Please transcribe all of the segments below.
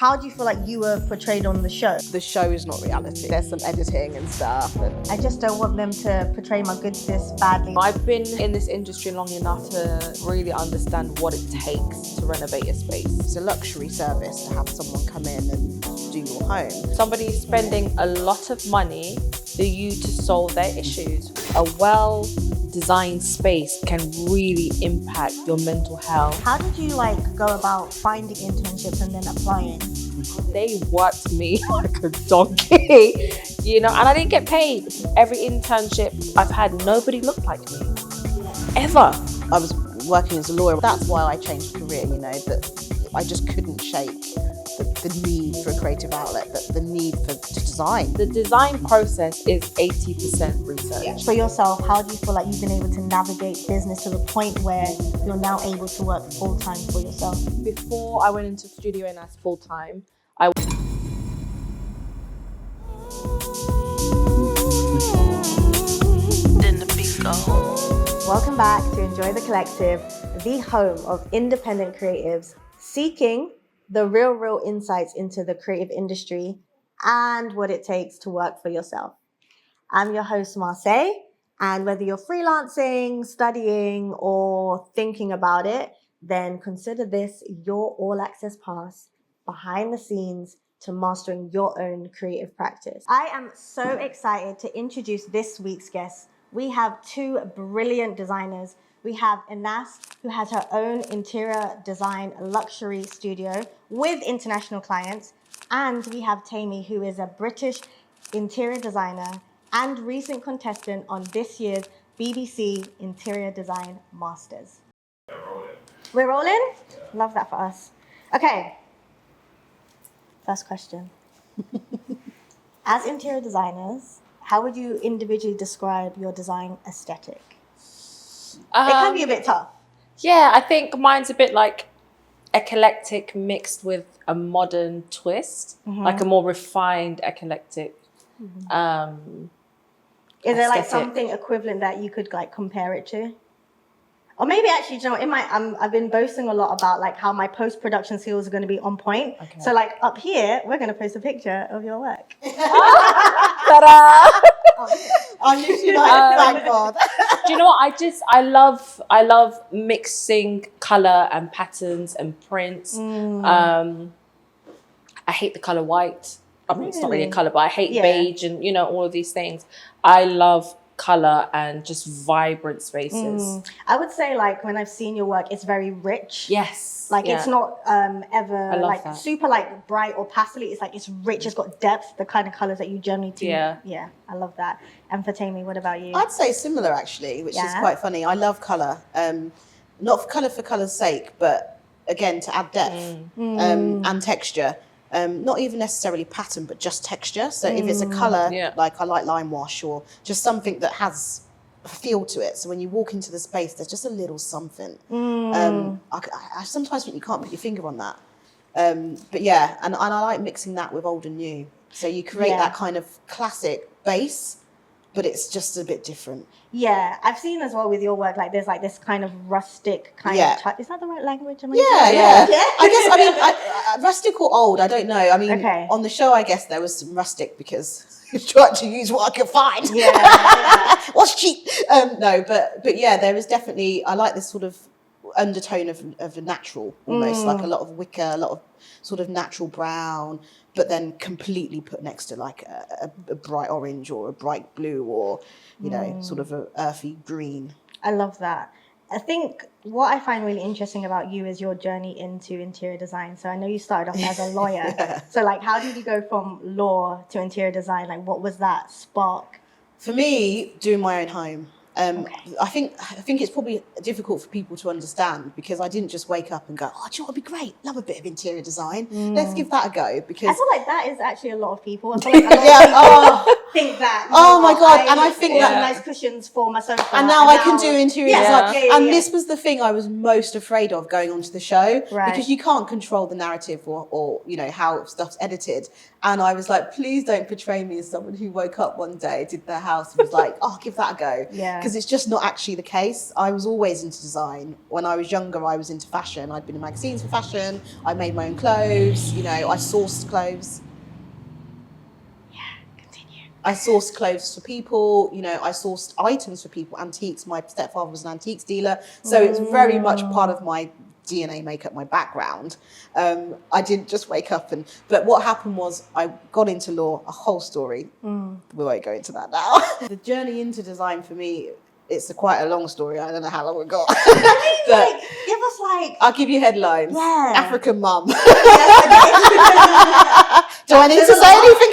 how do you feel like you were portrayed on the show? The show is not reality. There's some editing and stuff. I just don't want them to portray my good sis badly. I've been in this industry long enough to really understand what it takes to renovate a space. It's a luxury service to have someone come in and do your home. Somebody's spending a lot of money for you to solve their issues. A well-designed space can really impact your mental health. How did you go about finding internships and then applying? They worked me like a donkey, and I didn't get paid. Every internship I've had, nobody looked like me, ever. I was working as a lawyer. That's why I changed career, that I just couldn't shake the need for a creative outlet, the need to design. The design process is 80% research. For yourself, how do you feel like you've been able to navigate business to the point where you're now able to work full-time for yourself? Before I went into Studio Enass full-time, Welcome back to Enjoy the Collective, the home of independent creatives seeking the real insights into the creative industry and what it takes to work for yourself. I'm your host, Marseille, and whether you're freelancing, studying, or thinking about it, then consider this your all-access pass behind the scenes to mastering your own creative practice. I am so excited to introduce this week's guests. We have two brilliant designers. We have Enass, who has her own interior design luxury studio with international clients. And we have Temi, who is a British interior designer and recent contestant on this year's BBC Interior Design Masters. We're rolling? Yeah. Love that for us. Okay. First question. As interior designers, how would you individually describe your design aesthetic? It can be a bit tough. Yeah, I think mine's a bit like eclectic mixed with a modern twist, like a more refined eclectic. Is there something equivalent that you could compare it to? Or maybe actually, I've been boasting a lot about how my post-production skills are going to be on point. Okay. So up here, we're going to post a picture of your work. Ta-da! I'm literally thank God. Do you know what? I love mixing color and patterns and prints. I hate the color white. I mean, it's not really a color, but I hate beige and all of these things. I love color and just vibrant spaces. I would say when I've seen your work, it's very rich. Yes. It's not ever super bright or pastel. It's rich. It's got depth. The kind of colors that you generally do. Yeah. I love that. And for Temi, what about you? I'd say similar actually, which is quite funny. I love color. Not for color's sake, but again to add depth and texture. Not even necessarily pattern, but just texture. So if it's a colour, I like lime wash or just something that has a feel to it. So when you walk into the space, there's just a little something. I sometimes think you can't put your finger on that. But yeah, and I like mixing that with old and new. So you create that kind of classic base, but it's just a bit different. Yeah, I've seen as well with your work, there's this kind of rustic kind of touch. Is that the right language? Yeah. I guess, rustic or old, I don't know. I mean, on the show, I guess there was some rustic because I tried to use what I could find. Yeah. What's cheap? No, but yeah, there is definitely, I like this sort of undertone of a natural, almost like a lot of wicker, a lot of sort of natural brown, but then completely put next to a bright orange or a bright blue or, sort of a earthy green. I love that. I think what I find really interesting about you is your journey into interior design. So I know you started off as a lawyer. So how did you go from law to interior design? What was that spark? For me, doing my own home. I think it's probably difficult for people to understand because I didn't just wake up and go, oh, do you know what would be great? Love a bit of interior design. Let's give that a go. Because I feel like that is actually a lot of people. I feel like a lot of people think that. Oh my God. And I think that nice cushions for my sofa. And now I can do interior design. And this was the thing I was most afraid of going onto the show because you can't control the narrative or how stuff's edited. And I was like, please don't portray me as someone who woke up one day, did their house and was like, oh, give that a go. Yeah. because it's just not actually the case. I was always into design. When I was younger, I was into fashion. I'd been in magazines for fashion. I made my own clothes. You know, I sourced clothes. I sourced clothes for people, you know, I sourced items for people, antiques. My stepfather was an antiques dealer. So it's very much part of my DNA makeup, my background. I didn't just wake up but what happened was I got into law, a whole story. We won't go into that now. The journey into design for me, it's quite a long story. I don't know how long we got. But give us like... I'll give you headlines. Yeah. African mum. Do I need to say anything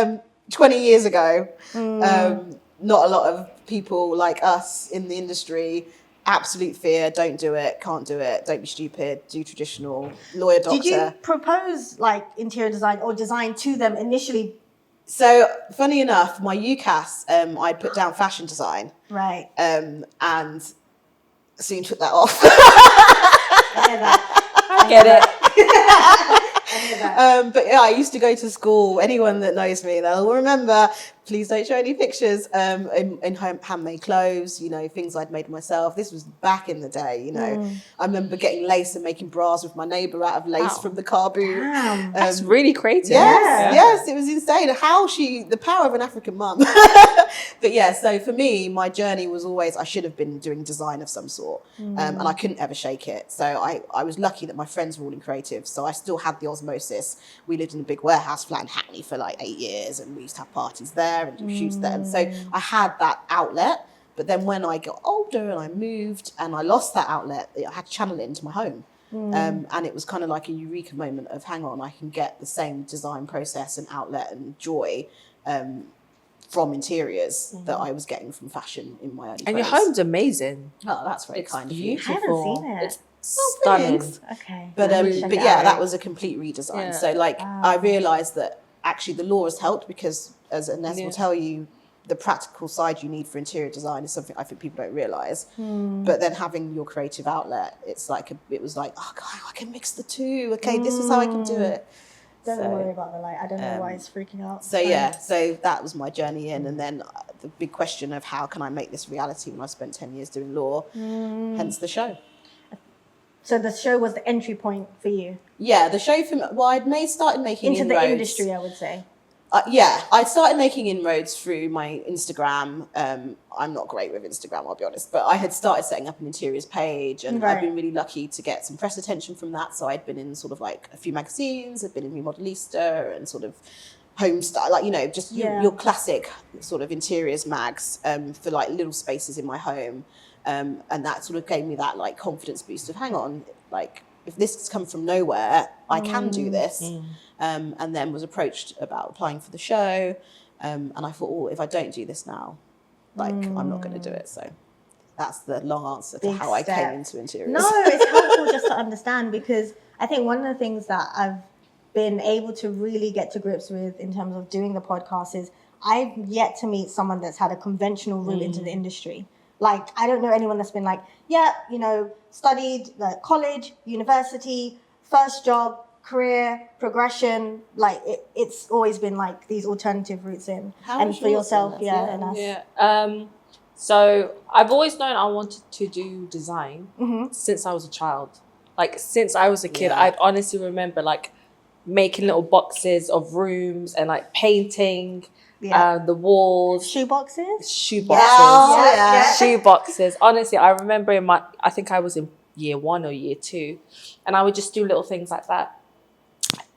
else? 20 years ago, not a lot of people like us in the industry, absolute fear, don't do it, can't do it, don't be stupid, do traditional, lawyer, doctor. Did you propose like interior design or design to them initially? So funny enough, my UCAS, I put down fashion design. Right. And soon took that off. I hear that. I get it. But yeah, I used to go to school. Anyone that knows me, they'll remember. Please don't show any pictures. In handmade clothes, you know, things I'd made myself. This was back in the day, you know. I remember getting lace and making bras with my neighbour out of lace from the car boot. Damn. That's really creative. Yes, it was insane. The power of an African mum. But yeah, so for me, my journey was always, I should have been doing design of some sort. And I couldn't ever shake it. So I was lucky that my friends were all in creative. So I still had the osmosis. We lived in a big warehouse flat in Hackney for like 8 years, and we used to have parties there and do shoots there. And so I had that outlet. But then when I got older and I moved and I lost that outlet, I had to channel it into my home. And it was kind of like a eureka moment of, hang on, I can get the same design process and outlet and joy from interiors that I was getting from fashion in my early And days. your home's amazing. Oh, that's very kind of you. I haven't seen it. It's stunning. Okay. But Check it yeah, out. that was a complete redesign. Yeah. So like I realised that actually the law has helped, because as Enass will tell you, the practical side you need for interior design is something I think people don't realise. But then having your creative outlet, it's like it was like, oh God, I can mix the two. Okay, this is how I can do it. Don't worry about the light. I don't know why it's freaking out. So yeah, so that was my journey in, and then the big question of how can I make this reality when I spent 10 years doing law, hence the show. So the show was the entry point for you Yeah, the show I'd started making into inroads. the industry, I would say. I started making inroads through my Instagram. I'm not great with Instagram, I'll be honest, but I had started setting up an interiors page, and I've been really lucky to get some press attention from that. So I'd been in sort of like a few magazines, I'd been in Remodelista and sort of home style, like, you know, just your classic sort of interiors mags for like little spaces in my home. And that sort of gave me that like confidence boost of, hang on, like if this has come from nowhere, I can do this. And then was approached about applying for the show. And I thought, oh, if I don't do this now, like I'm not going to do it. So that's the long answer to how I came into interiors. No, it's helpful just to understand, because I think one of the things that I've been able to really get to grips with in terms of doing the podcast is I've yet to meet someone that's had a conventional route into the industry. Like, I don't know anyone that's been like, yeah, you know, studied like college, university, first job, career, progression. Like, it's always been like these alternative routes in. And for yourself, So I've always known I wanted to do design since I was a child. Like, since I was a kid, I honestly remember like making little boxes of rooms and like painting the walls. Shoe boxes? Shoe boxes. Yeah. Shoe boxes. Honestly, I remember I think I was in year 1 or year 2, and I would just do little things like that.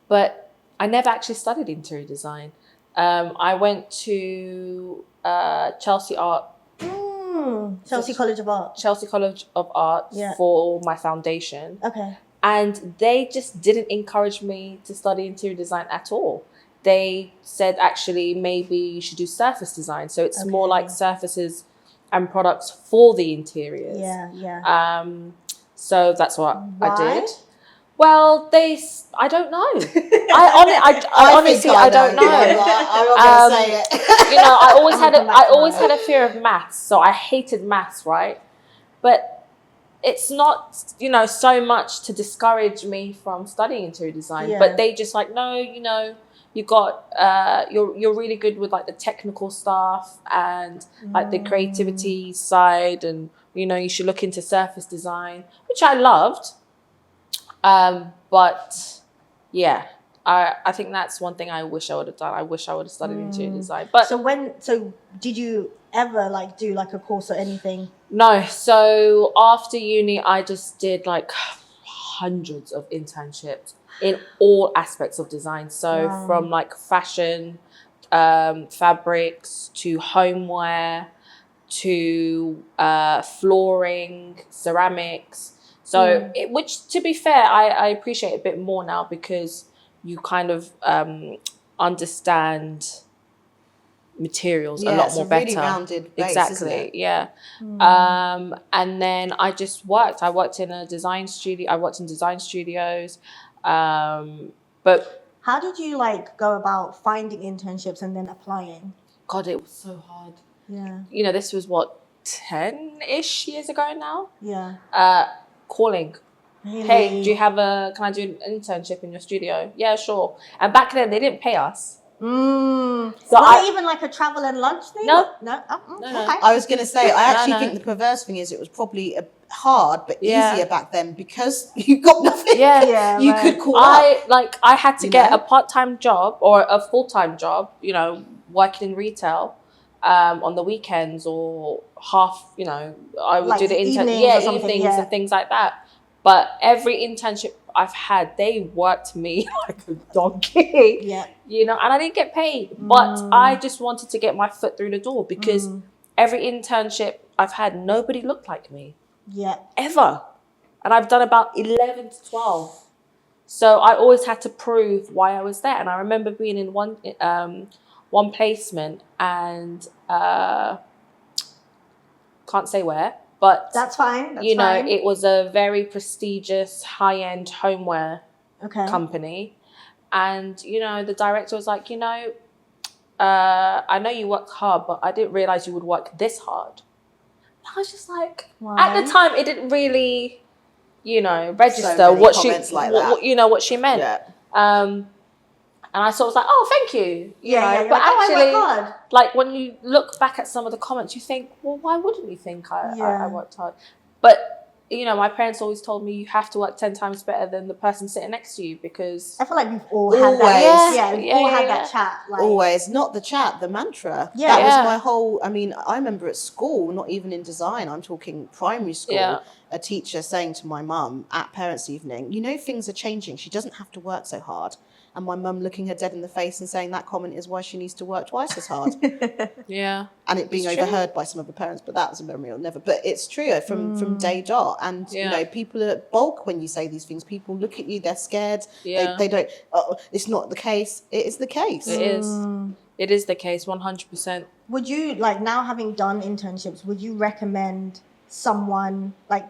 But I never actually studied interior design. I went to Chelsea College of Art. Chelsea College of Art for my foundation. Okay. And they just didn't encourage me to study interior design at all. They said, actually, maybe you should do surface design. So it's more like surfaces and products for the interiors. So that's what I did. Well, I don't know. I honestly don't know. I'm not going to say it. You know, I always had a fear of maths, so I hated maths, right? But it's not, you know, so much to discourage me from studying interior design, but they just like, no, you know, you got, you're really good with like the technical stuff and like the creativity side, and, you know, you should look into surface design, which I loved. But yeah, I think that's one thing I wish I would have done. I wish I would have studied interior design. But so did you ever like do like a course or anything? No. So after uni, I just did like hundreds of internships in all aspects of design. So from like fashion, fabrics, to homeware, to flooring, ceramics. So which, to be fair, I appreciate a bit more now, because you kind of understand materials a lot more better. Really rounded base, exactly, isn't it? yeah. And then I just worked. I worked in a design studio. I worked in design studios. But how did you like go about finding internships and then applying? God, it was so hard. Yeah. You know, this was what, 10-ish years ago now. Yeah. Calling. Really? Hey, can I do an internship in your studio? Yeah, sure. And back then they didn't pay us. So not even like a travel and lunch thing? No. No. No. Okay. I was going to say, I actually think the perverse thing is it was probably hard but easier back then, because you got nothing. Yeah, you could call up. I had to get a part-time job or a full-time job, you know, working in retail on the weekends, or half, you know, I would like do the evenings and things like that. But every internship I've had, they worked me like a donkey. Yeah. You know, and I didn't get paid. But I just wanted to get my foot through the door, because every internship I've had, nobody looked like me. Yeah. Ever. And I've done about 11 to 12. So I always had to prove why I was there. And I remember being in one placement, and can't say where, but that's fine. You know, it was a very prestigious high-end homeware company. And, you know, the director was like, you know, I know you worked hard, but I didn't realize you would work this hard. I was just like, at the time, it didn't really, you know, register what she meant. Yeah. And I sort of was like, oh, thank you. You know? But actually, like when you look back at some of the comments, you think, well, why wouldn't you think I worked hard? But, you know, my parents always told me you have to work 10 times better than the person sitting next to you, because... I feel like we've all had that. We've all had that chat. Like... Always. Not the chat, the mantra. That was my whole... I mean, I remember at school, not even in design, I'm talking primary school, a teacher saying to my mum at parents' evening, you know, things are changing. She doesn't have to work so hard. And my mum looking her dead in the face and saying that comment is why she needs to work twice as hard. And it being overheard by some of the parents, but that was a memory I'll never. But it's true from day dot. And, you know, people are bulk when you say these things. People look at you, they're scared. They don't, it's not the case. It is the case. It is. It is the case, 100%. Would you, like, now having done internships, would you recommend someone, like,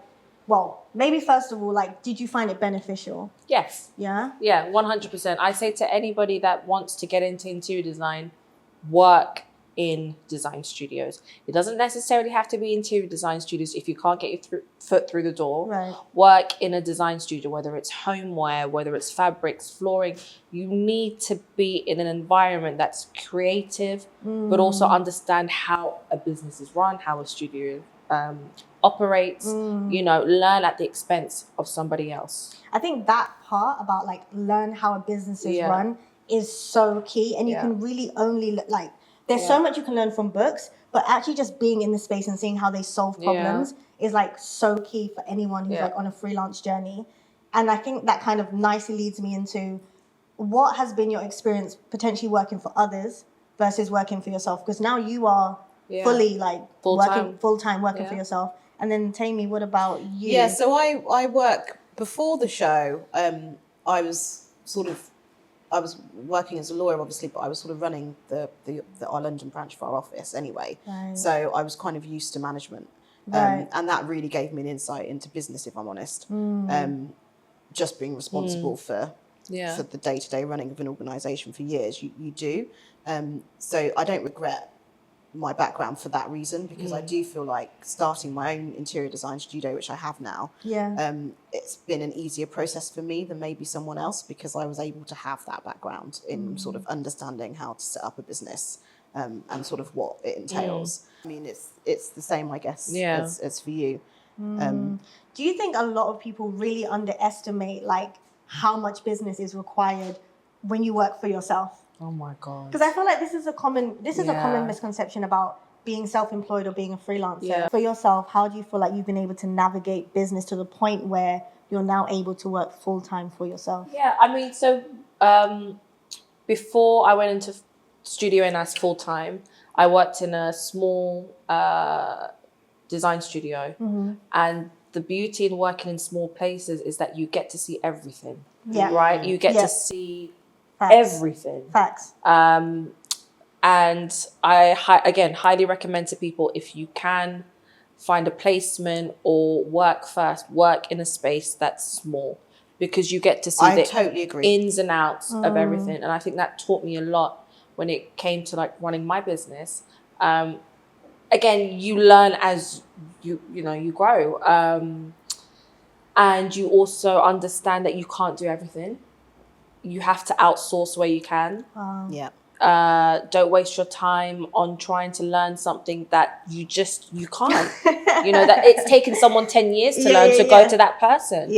well, maybe first of all, like, did you find it beneficial? Yes. Yeah? Yeah, 100%. I say to anybody that wants to get into interior design, work in design studios. It doesn't necessarily have to be interior design studios if you can't get your foot through the door. Right. Work in a design studio, whether it's homeware, whether it's fabrics, flooring. You need to be in an environment that's creative, but also understand how a business is run, how a studio operates, you know, learn at the expense of somebody else. I think that part about like learn how a business is run is so key, and you can really only like there's so much you can learn from books, but actually just being in the space and seeing how they solve problems is like so key for anyone who's like on a freelance journey. And I think that kind of nicely leads me into what has been your experience potentially working for others versus working for yourself, because now you are fully like working full-time working for yourself. And then Temi, what about you? Yeah, so I work before the show. I was working as a lawyer, obviously, but I was sort of running our London branch of our office anyway. Right. So I was kind of used to management, Right. and that really gave me an insight into business, if I'm honest. Just being responsible for the day-to-day running of an organisation for years, you do. So I don't regret my background for that reason, because I do feel like starting my own interior design studio, which I have now, it's been an easier process for me than maybe someone else, because I was able to have that background in sort of understanding how to set up a business and sort of what it entails. I mean, it's the same, I guess, as for you. Do you think a lot of people really underestimate like how much business is required when you work for yourself? Oh my God. Because I feel like this is a common misconception about being self-employed or being a freelancer. Yeah. For yourself, how do you feel like you've been able to navigate business to the point where you're now able to work full-time for yourself? Yeah, I mean, so before I went into Studio Enass full-time, I worked in a small design studio. And the beauty in working in small places is that you get to see everything. Yeah. Right? You get to see Facts. everything. Facts. And I, highly recommend to people, if you can find a placement or work in a space that's small, because you get to see totally agree. ins and outs of everything. And I think that taught me a lot when it came to like running my business. Again, you learn as you grow. And you also understand that you can't do everything. You have to outsource where you can. Don't waste your time on trying to learn something that you can't. That it's taken someone 10 years to learn to go to that person.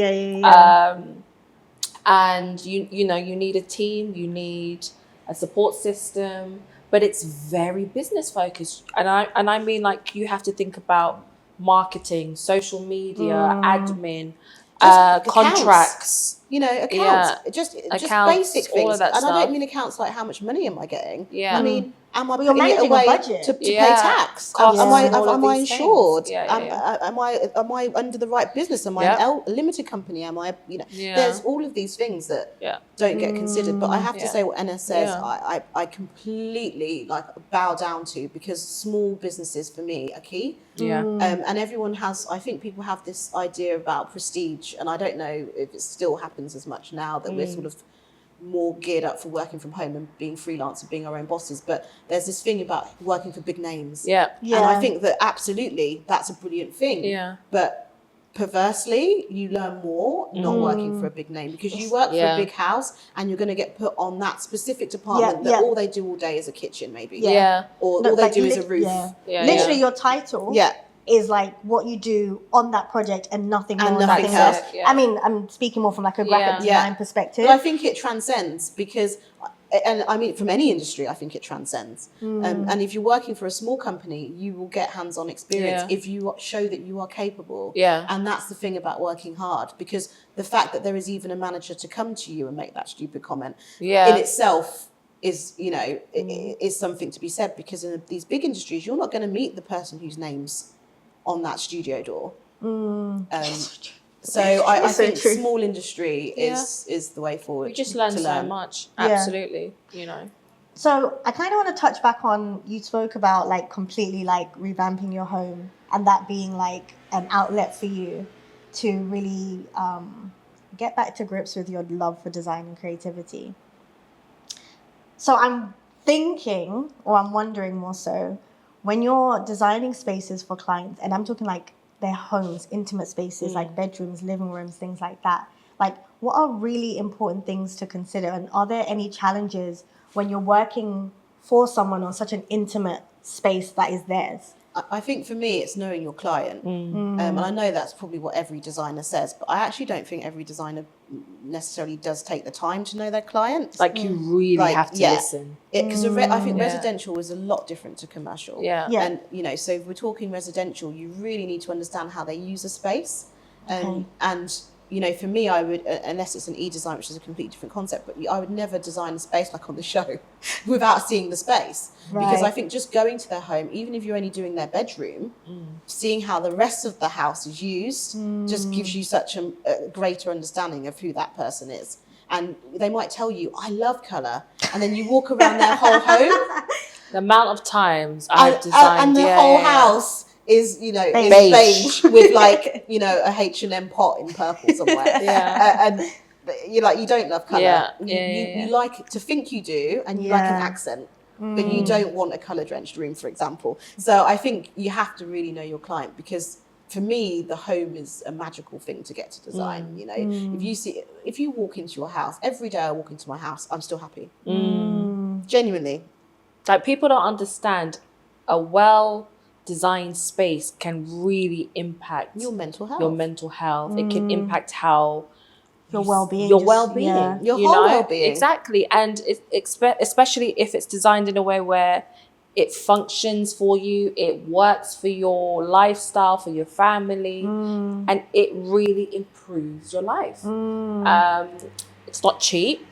And you need a team, you need a support system, but it's very business focused. And I mean, like, you have to think about marketing, social media, admin, contracts. Accounts, just accounts, basic things. all of that and stuff. I don't mean accounts like how much money am I getting. I mean, am I But you're putting it managing a away budget. to pay tax? Costs, Am all of I these insured? things. Am I under the right business? Am I a limited company? Am I there's all of these things that don't get considered. But I have to say what Enass says, I completely bow down to, because small businesses for me are key. And everyone I think people have this idea about prestige, and I don't know if it still happens as much now that we're sort of more geared up for working from home and being freelance and being our own bosses. But there's this thing about working for big names. And I think that absolutely that's a brilliant thing. But perversely, you learn more not working for a big name, because you work for a big house and you're going to get put on that specific department that all they do all day is a kitchen, maybe. Or all they do is a roof. Literally, your title is like what you do on that project and nothing more, nothing else. else. I mean, I'm speaking more from like a graphic design perspective. But I think it transcends, because, and I mean, from any industry, I think it transcends. And if you're working for a small company, you will get hands-on experience if you show that you are capable. And that's the thing about working hard, because the fact that there is even a manager to come to you and make that stupid comment in itself is, is something to be said, because in these big industries, you're not going to meet the person whose name's on that studio door. So I think small industry is the way forward. You just learn so much. Absolutely. So I kind of want to touch back on, you spoke about like completely like revamping your home, and that being like an outlet for you to really get back to grips with your love for design and creativity. So I'm thinking, or I'm wondering more so, when you're designing spaces for clients, and I'm talking like their homes, intimate spaces, like bedrooms, living rooms, things like that, like what are really important things to consider? And are there any challenges when you're working for someone on such an intimate space that is theirs? I think for me, it's knowing your client. And I know that's probably what every designer says, but I actually don't think every designer necessarily does take the time to know their client. Like you really have to listen. Because I think residential is a lot different to commercial. And, so if we're talking residential, you really need to understand how they use a space. And, for me, I would, unless it's an e-design, which is a completely different concept, but I would never design a space like on the show without seeing the space. Because I think just going to their home, even if you're only doing their bedroom, seeing how the rest of the house is used just gives you such a greater understanding of who that person is. And they might tell you, I love colour. And then you walk around their whole home. The amount of times I've designed... and the whole house is, beige with like, a H&M pot in purple somewhere. And you're like, you don't love colour. You like to think you do, and you like an accent. but you don't want a colour drenched room, for example. So I think you have to really know your client, because for me, the home is a magical thing to get to design. You know, if you walk into your house every day, I walk into my house, I'm still happy. Genuinely. Like, people don't understand a well-designed space can really impact Your mental health. It can impact how Your well-being. Your well-being. Yeah. Your whole well-being. Exactly. And especially if it's designed in a way where it functions for you, it works for your lifestyle, for your family, and it really improves your life. It's not cheap.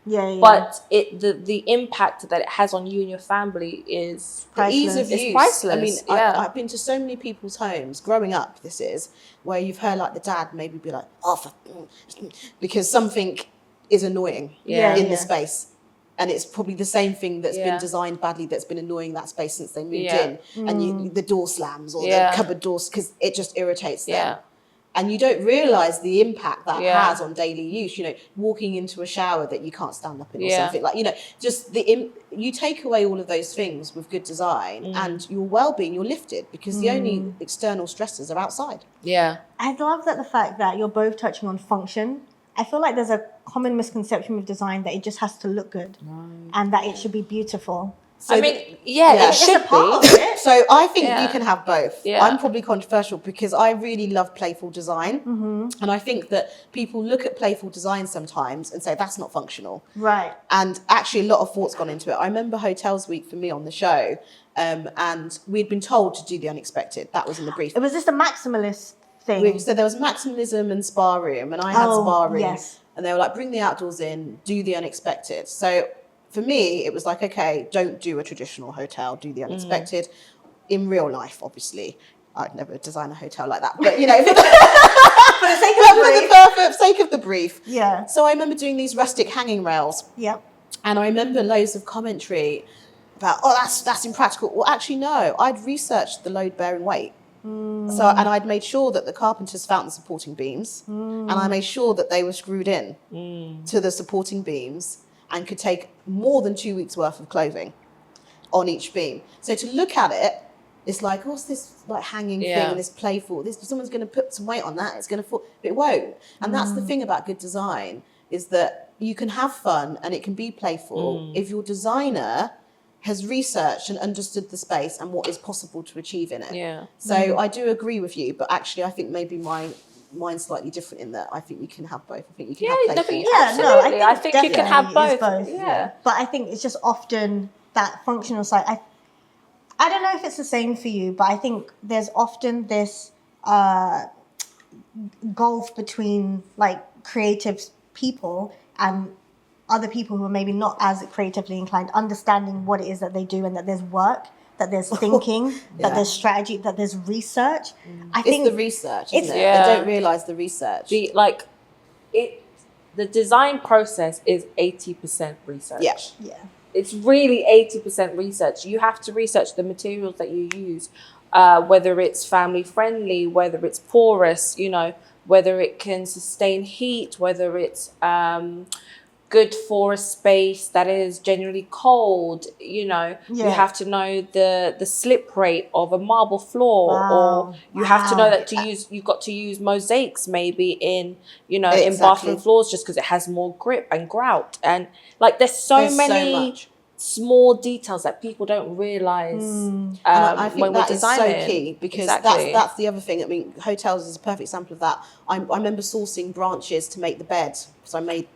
Yeah. But the impact that it has on you and your family is the ease of use. Priceless. I mean, I've been to so many people's homes growing up, this is, where you've heard like the dad maybe be like, because something is annoying in the space. And it's probably the same thing that's been designed badly, that's been annoying that space since they moved in. And the door slams or the cupboard doors, because it just irritates them. And you don't realise the impact that has on daily use. You know, walking into a shower that you can't stand up in or something. Like, you know, just you take away all of those things with good design, and your well-being, you're lifted, because the only external stressors are outside. Yeah. I love that the fact that you're both touching on function. I feel like there's a common misconception with design that it just has to look good and that it should be beautiful. So it should be. So I think you can have both. Yeah. I'm probably controversial because I really love playful design. And I think that people look at playful design sometimes and say, that's not functional. Right. And actually a lot of thought's gone into it. I remember Hotels Week for me on the show, and we'd been told to do the unexpected. That was in the brief. It was just a maximalist thing. So there was maximalism and spa room, and I had spa room. Yes. And they were like, bring the outdoors in, do the unexpected. So for me, it was like, okay, don't do a traditional hotel, do the unexpected. In real life, obviously, I'd never design a hotel like that. But, you know, for the sake of the brief. Yeah. So I remember doing these rustic hanging rails. Yep. And I remember loads of commentary about, that's impractical. Well, actually, no, I'd researched the load-bearing weight. So, and I'd made sure that the carpenters found the supporting beams, and I made sure that they were screwed in to the supporting beams and could take more than 2 weeks worth of clothing on each beam. So to look at it, it's like, what's this like hanging thing and this playful? Someone's going to put some weight on that. It's going to fall. But it won't. And that's the thing about good design, is that you can have fun and it can be playful if your designer has researched and understood the space and what is possible to achieve in it. Yeah. So I do agree with you, but actually I think maybe mine's slightly different in that I think you can have both. I think you can have playful. Absolutely. I think you can have both. Yeah. But I think it's just often that functional side. I don't know if it's the same for you, but I think there's often this gulf between like creative people and other people who are maybe not as creatively inclined, understanding what it is that they do, and that there's work, that there's thinking, that there's strategy, that there's research. I think it's the research, isn't it? I don't realise the research. The design process is 80% research. Yeah. It's really 80% research. You have to research the materials that you use, whether it's family friendly, whether it's porous, you know, whether it can sustain heat, whether it's good for a space that is generally cold. You know, you have to know the slip rate of a marble floor, or you have to know that you've got to use mosaics maybe in, you know, in bathroom floors, just because it has more grip and grout. And like there's so many small details that people don't realise and I think when that we're designing. is so key, because that's the other thing. I mean, hotels is a perfect example of that. I remember sourcing branches to make the bed, because I made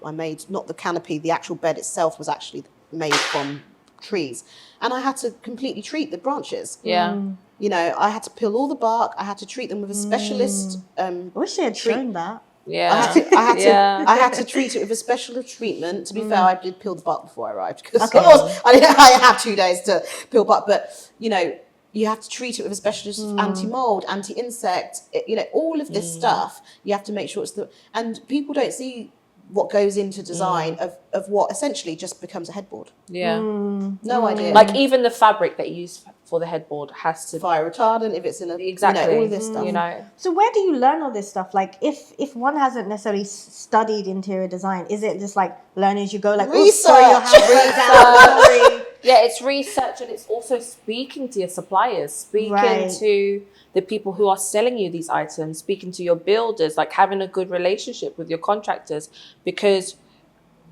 not the canopy, the actual bed itself was actually made from trees, and I had to completely treat the branches. You know, I had to peel all the bark. I had to treat them with a specialist. I wish they had shown that. I had to treat it with a special treatment. To be fair, I did peel the bark before I arrived, because I had 2 days to peel bark. But you know, you have to treat it with a specialist anti-mold, anti-insect. You know, all of this stuff. You have to make sure and people don't see what goes into design of what essentially just becomes a headboard. Yeah. No idea. Like even the fabric that you use for the headboard has to fire retardant if it's in a exactly all of this stuff. You know. So where do you learn all this stuff? Like if one hasn't necessarily studied interior design, is it just like learn as you go? Like Research. sorry, your house broke down. Sorry. Yeah, it's research, and it's also speaking to your suppliers, speaking to the people who are selling you these items, speaking to your builders, like having a good relationship with your contractors. Because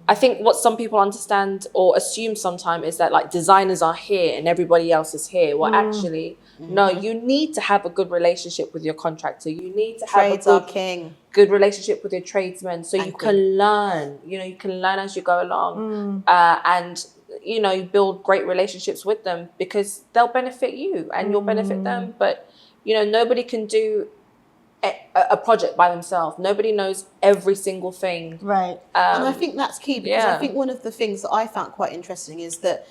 I think what some people understand or assume sometimes is that like designers are here and everybody else is here. Well, actually, no, you need to have a good relationship with your contractor. You need to have Trades a are king. good relationship with your tradesmen, so And you can learn. You know, you can learn as you go along, and you know, you build great relationships with them because they'll benefit you and you'll benefit them. But you know, nobody can do a project by themselves. Nobody knows every single thing. Right. And I think that's key because yeah. I think one of the things that I found quite interesting is that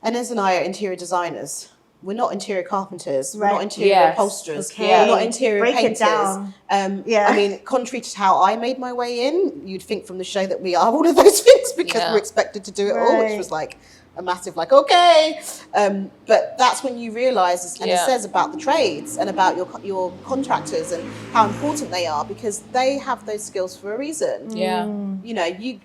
Enass and I are interior designers. We're not interior carpenters. We're not interior upholsterers. Okay. We're not interior Break painters. it down. I mean, contrary to how I made my way in, you'd think from the show that we are all of those things because we're expected to do it all, which was like a massive like, okay. But that's when you realise, and it says about the trades and about your contractors and how important they are because they have those skills for a reason. Yeah. You know,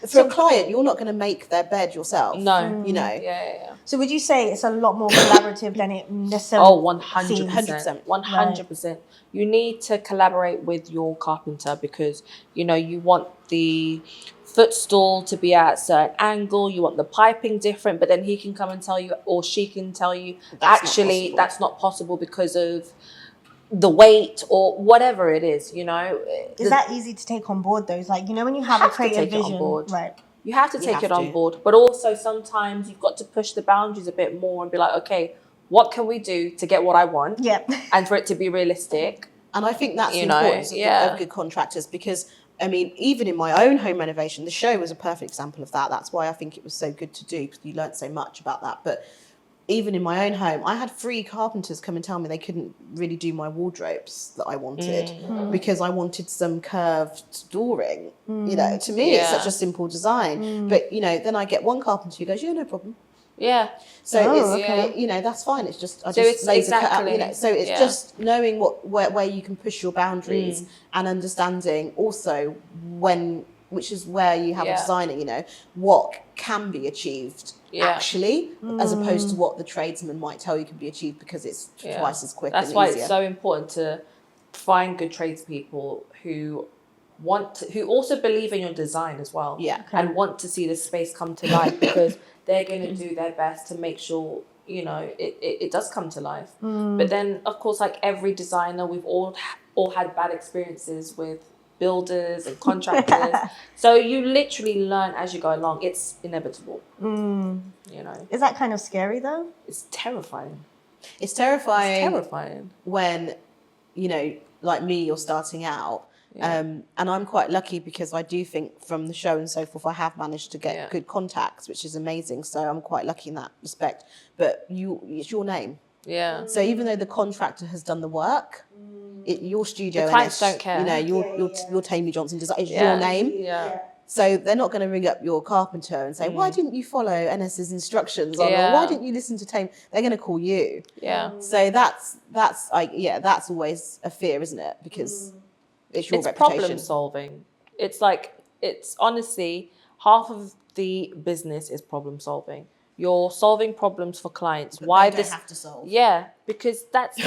for a client, you're not going to make their bed yourself. No. You know. Yeah. So would you say it's a lot more collaborative than it necessarily? Oh, 100%. 100%. You need to collaborate with your carpenter because, you know, you want the footstool to be at a certain angle, you want the piping different, but then he can come and tell you, or she can tell you, that's not possible because of the weight or whatever it is, you know. Is that easy to take on board though? It's like, you know, when you have a creative vision, right? You have to take it on board, but also sometimes you've got to push the boundaries a bit more and be like, okay, what can we do to get what I want? Yeah. And for it to be realistic. And I think that's the importance of good contractors because, I mean, even in my own home renovation, the show was a perfect example of that. That's why I think it was so good to do because you learnt so much about that. But even in my own home, I had 3 carpenters come and tell me they couldn't really do my wardrobes that I wanted because I wanted some curved dooring. You know, to me, it's such a simple design. But, you know, then I get one carpenter who goes, yeah, no problem. Yeah. So you know, that's fine. It's just, laser cut out, you know. So it's just knowing where you can push your boundaries and understanding also which is where you have a designer, you know, what can be achieved actually, as opposed to what the tradesman might tell you can be achieved because it's twice as quick. That's and why easier. it's so important to find good tradespeople who also believe in your design as well. Yeah. And want to see the space come to life because they're going to do their best to make sure, you know, it does come to life. But then, of course, like every designer, we've all had bad experiences with builders and contractors. So you literally learn as you go along. It's inevitable. You know. Is that kind of scary though? It's terrifying. It's terrifying. It's terrifying. When, you know, like me, you're starting out. And I'm quite lucky because I do think from the show and so forth, I have managed to get good contacts, which is amazing. So I'm quite lucky in that respect. But it's your name. Yeah. So even though the contractor has done the work, your studio, the clients don't care. You know, your Temi Johnson design is your name. Yeah. So they're not going to ring up your carpenter and say, why didn't you follow Enass's instructions? Or why didn't you listen to Temi? They're going to call you. Yeah. So that's always a fear, isn't it? Because it's your reputation. Problem solving. It's honestly, half of the business is problem solving. You're solving problems for clients. But why they have to solve? Yeah, because that's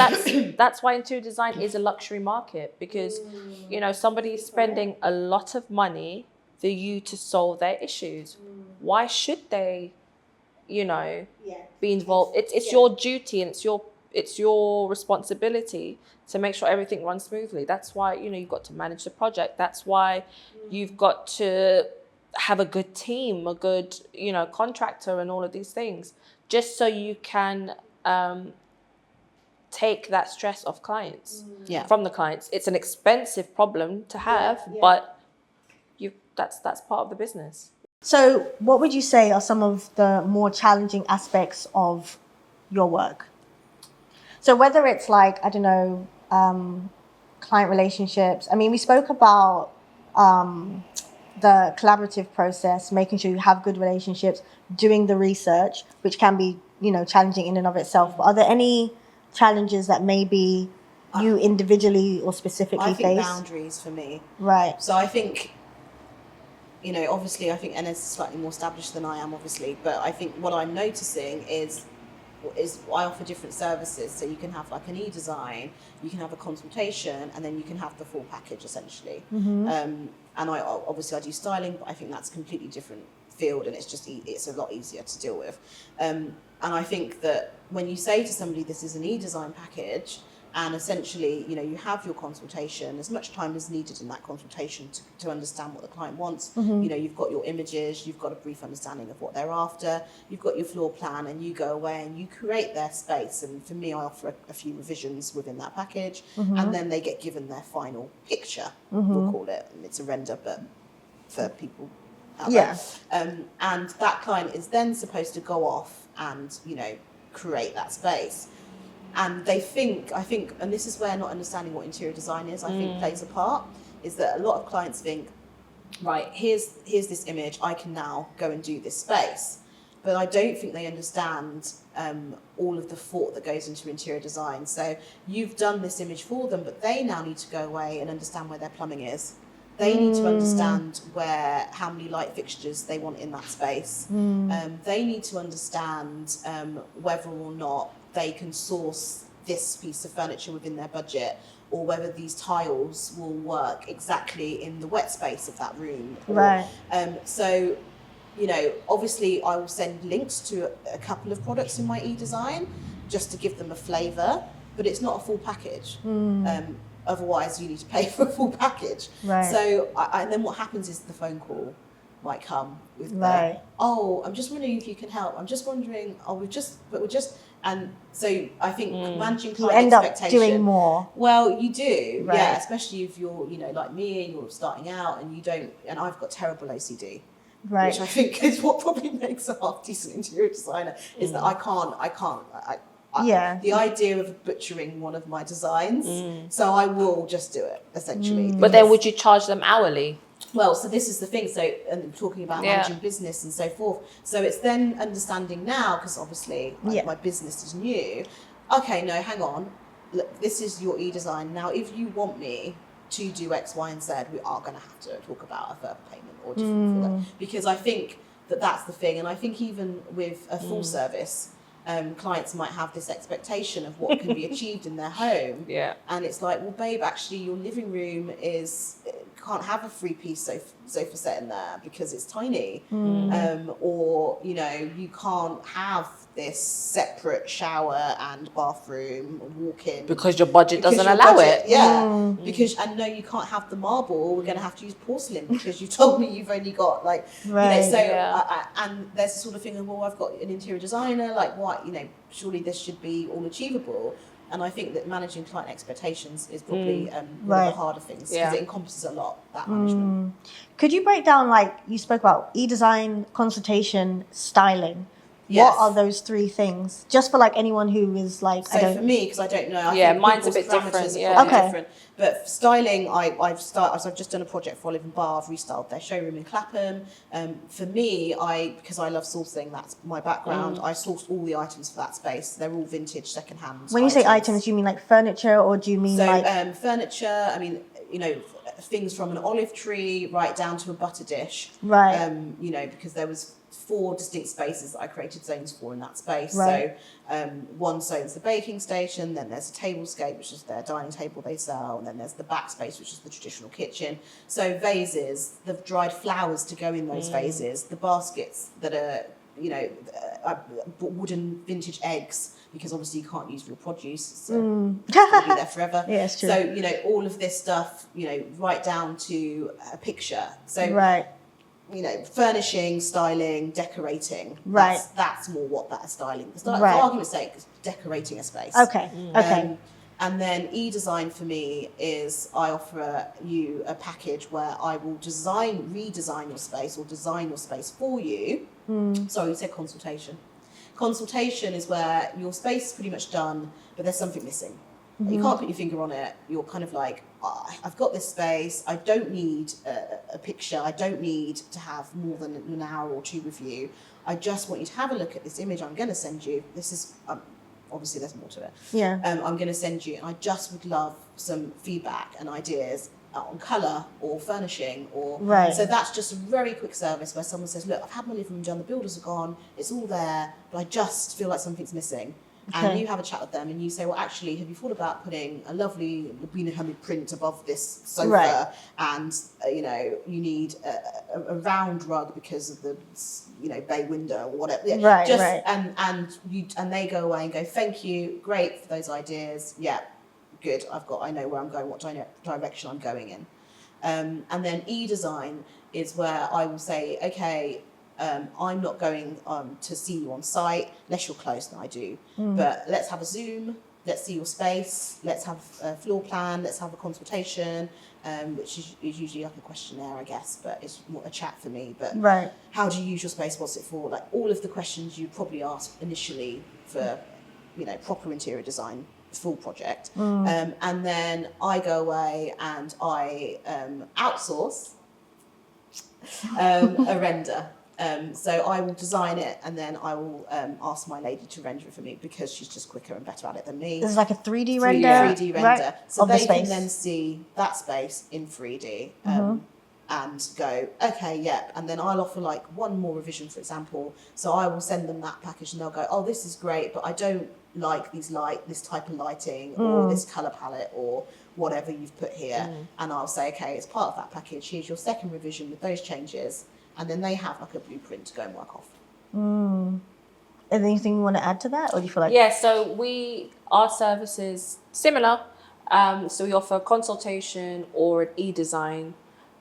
why interior design is a luxury market because you know somebody is spending a lot of money for you to solve their issues. Why should they, you know, be involved? It's your duty and it's your responsibility to make sure everything runs smoothly. That's why, you know, you've got to manage the project. That's why you've got to have a good team, a good, you know, contractor and all of these things, just so you can take that stress off clients, from the clients. It's an expensive problem to have, but that's part of the business. So what would you say are some of the more challenging aspects of your work? So whether it's like, I don't know, client relationships. I mean, we spoke about the collaborative process, making sure you have good relationships, doing the research, which can be, challenging in and of itself. But are there any challenges that maybe you individually or specifically face? I think boundaries for me. Right. So I think, obviously I think Enass is slightly more established than I am, obviously, but I think what I'm noticing is I offer different services. So you can have like an e-design, you can have a consultation, and then you can have the full package essentially. And I do styling, but I think that's a completely different field, and it's a lot easier to deal with. And I think that when you say to somebody this is an e-design package, and essentially, you have your consultation, as much time as needed in that consultation to understand what the client wants. You've got your images, you've got a brief understanding of what they're after, you've got your floor plan, and you go away and you create their space. And for me, I offer a few revisions within that package, and then they get given their final picture, we'll call it. It's a render, but for people out there. And that client is then supposed to go off and, create that space. And I think, and this is where not understanding what interior design is, I think plays a part, is that a lot of clients think, right, here's this image, I can now go and do this space. But I don't think they understand all of the thought that goes into interior design. So you've done this image for them, but they now need to go away and understand where their plumbing is. They need to understand how many light fixtures they want in that space. They need to understand whether or not they can source this piece of furniture within their budget, or whether these tiles will work exactly in the wet space of that room. Right. So, obviously I will send links to a couple of products in my e-design just to give them a flavour, but it's not a full package. Otherwise you need to pay for a full package. Right. So, and then what happens is the phone call might come with I'm just wondering if you can help. I'm just wondering, and so I think managing client expectation. You end up doing more. Well, you do, yeah, especially if you're, like me, and you're starting out and you don't, and I've got terrible OCD. Right. Which I think is what probably makes a half decent interior designer, is that I can't. The idea of butchering one of my designs, so I will just do it, essentially. But then would you charge them hourly? Well, so this is the thing. So, and talking about managing business and so forth. So it's then understanding now, because obviously my business is new. Okay, no, hang on. Look, this is your e-design. Now, if you want me to do X, Y, and Z, we are going to have to talk about a further payment or different for that. Because I think that's the thing. And I think even with a full service, clients might have this expectation of what can be achieved in their home. Yeah. And it's like, well, babe, actually your living room can't have a 3-piece sofa set in there because it's tiny. Or, you can't have this separate shower and bathroom walk-in. Because your budget doesn't allow it. Yeah. Because, and no, you can't have the marble. We're going to have to use porcelain because you told me you've only got and there's the sort of thing of, well, I've got an interior designer, like what, surely this should be all achievable. And I think that managing client expectations is probably one of the harder things, because it encompasses a lot, that management. Could you break down, you spoke about e-design, consultation, styling? Yes. What are those 3 things? Just for anyone who is So for me, because I don't know, I think mine's a bit different. Different. But styling, I've just done a project for Olive and Bar. I've restyled their showroom in Clapham. For me, because I love sourcing, that's my background. I sourced all the items for that space. They're all vintage, second-hand. When you say items, do you mean furniture, or do you mean furniture? I mean, things from an olive tree right down to a butter dish. Right. Because there was 4 distinct spaces that I created zones for in that space. Right. So one zone's the baking station, then there's a tablescape, which is their dining table they sell, and then there's the back space, which is the traditional kitchen. So vases, the dried flowers to go in those vases, the baskets that are, wooden vintage eggs, because obviously you can't use real produce, so it's going to be there forever. Yeah, it's true. So, all of this stuff, right down to a picture. So, furnishing, styling, decorating. Right. That's more what that is styling. For argument's sake, it's decorating a space. Okay. Okay. And then e-design for me is I offer you a package where I will redesign your space, or design your space for you. Sorry, you said consultation. Consultation is where your space is pretty much done, but there's something missing. You can't put your finger on it. You're kind of like, I've got this space. I don't need a picture. I don't need to have more than an hour or two with you. I just want you to have a look at this image I'm going to send you. This is, obviously there's more to it. Yeah. I'm going to send you, and I just would love some feedback and ideas on colour or furnishing or Right. So that's just a very quick service where someone says, look, I've had my living room done, the builders are gone, it's all there, but I just feel like something's missing. Okay. And you have a chat with them and you say, well, actually, have you thought about putting a lovely Labina Hamid print above this sofa? Right. And, you know, you need a round rug because of the, you know, bay window or whatever. Right, Just, right. And they go away and go, thank you, great for those ideas. Yeah, good. I know where I'm going, what direction I'm going in. And then e-design is where I will say, okay, I'm not going to see you on site unless you're close, and I do. But let's have a Zoom. Let's see your space. Let's have a floor plan. Let's have a consultation, which is usually like a questionnaire, I guess, but it's more a chat for me. But Right. how do you use your space? What's it for? Like all of the questions you probably ask initially for, you know, proper interior design, full project. And then I go away and I outsource a render. So I will design it and then I will ask my lady to render it for me because she's just quicker and better at it than me. This is like a 3D render. 3D render. Right? So of the they can space. then see that space in 3D and go, okay, yep. And then I'll offer like one more revision, for example. So I will send them that package and they'll go, oh, this is great, but I don't like this type of lighting or this colour palette or whatever you've put here. And I'll say, okay, as part of that package, here's your second revision with those changes. And then they have like a blueprint to go and work off. Anything you want to add to that, or do you feel like? Yeah, so our service is similar. So we offer consultation or an e-design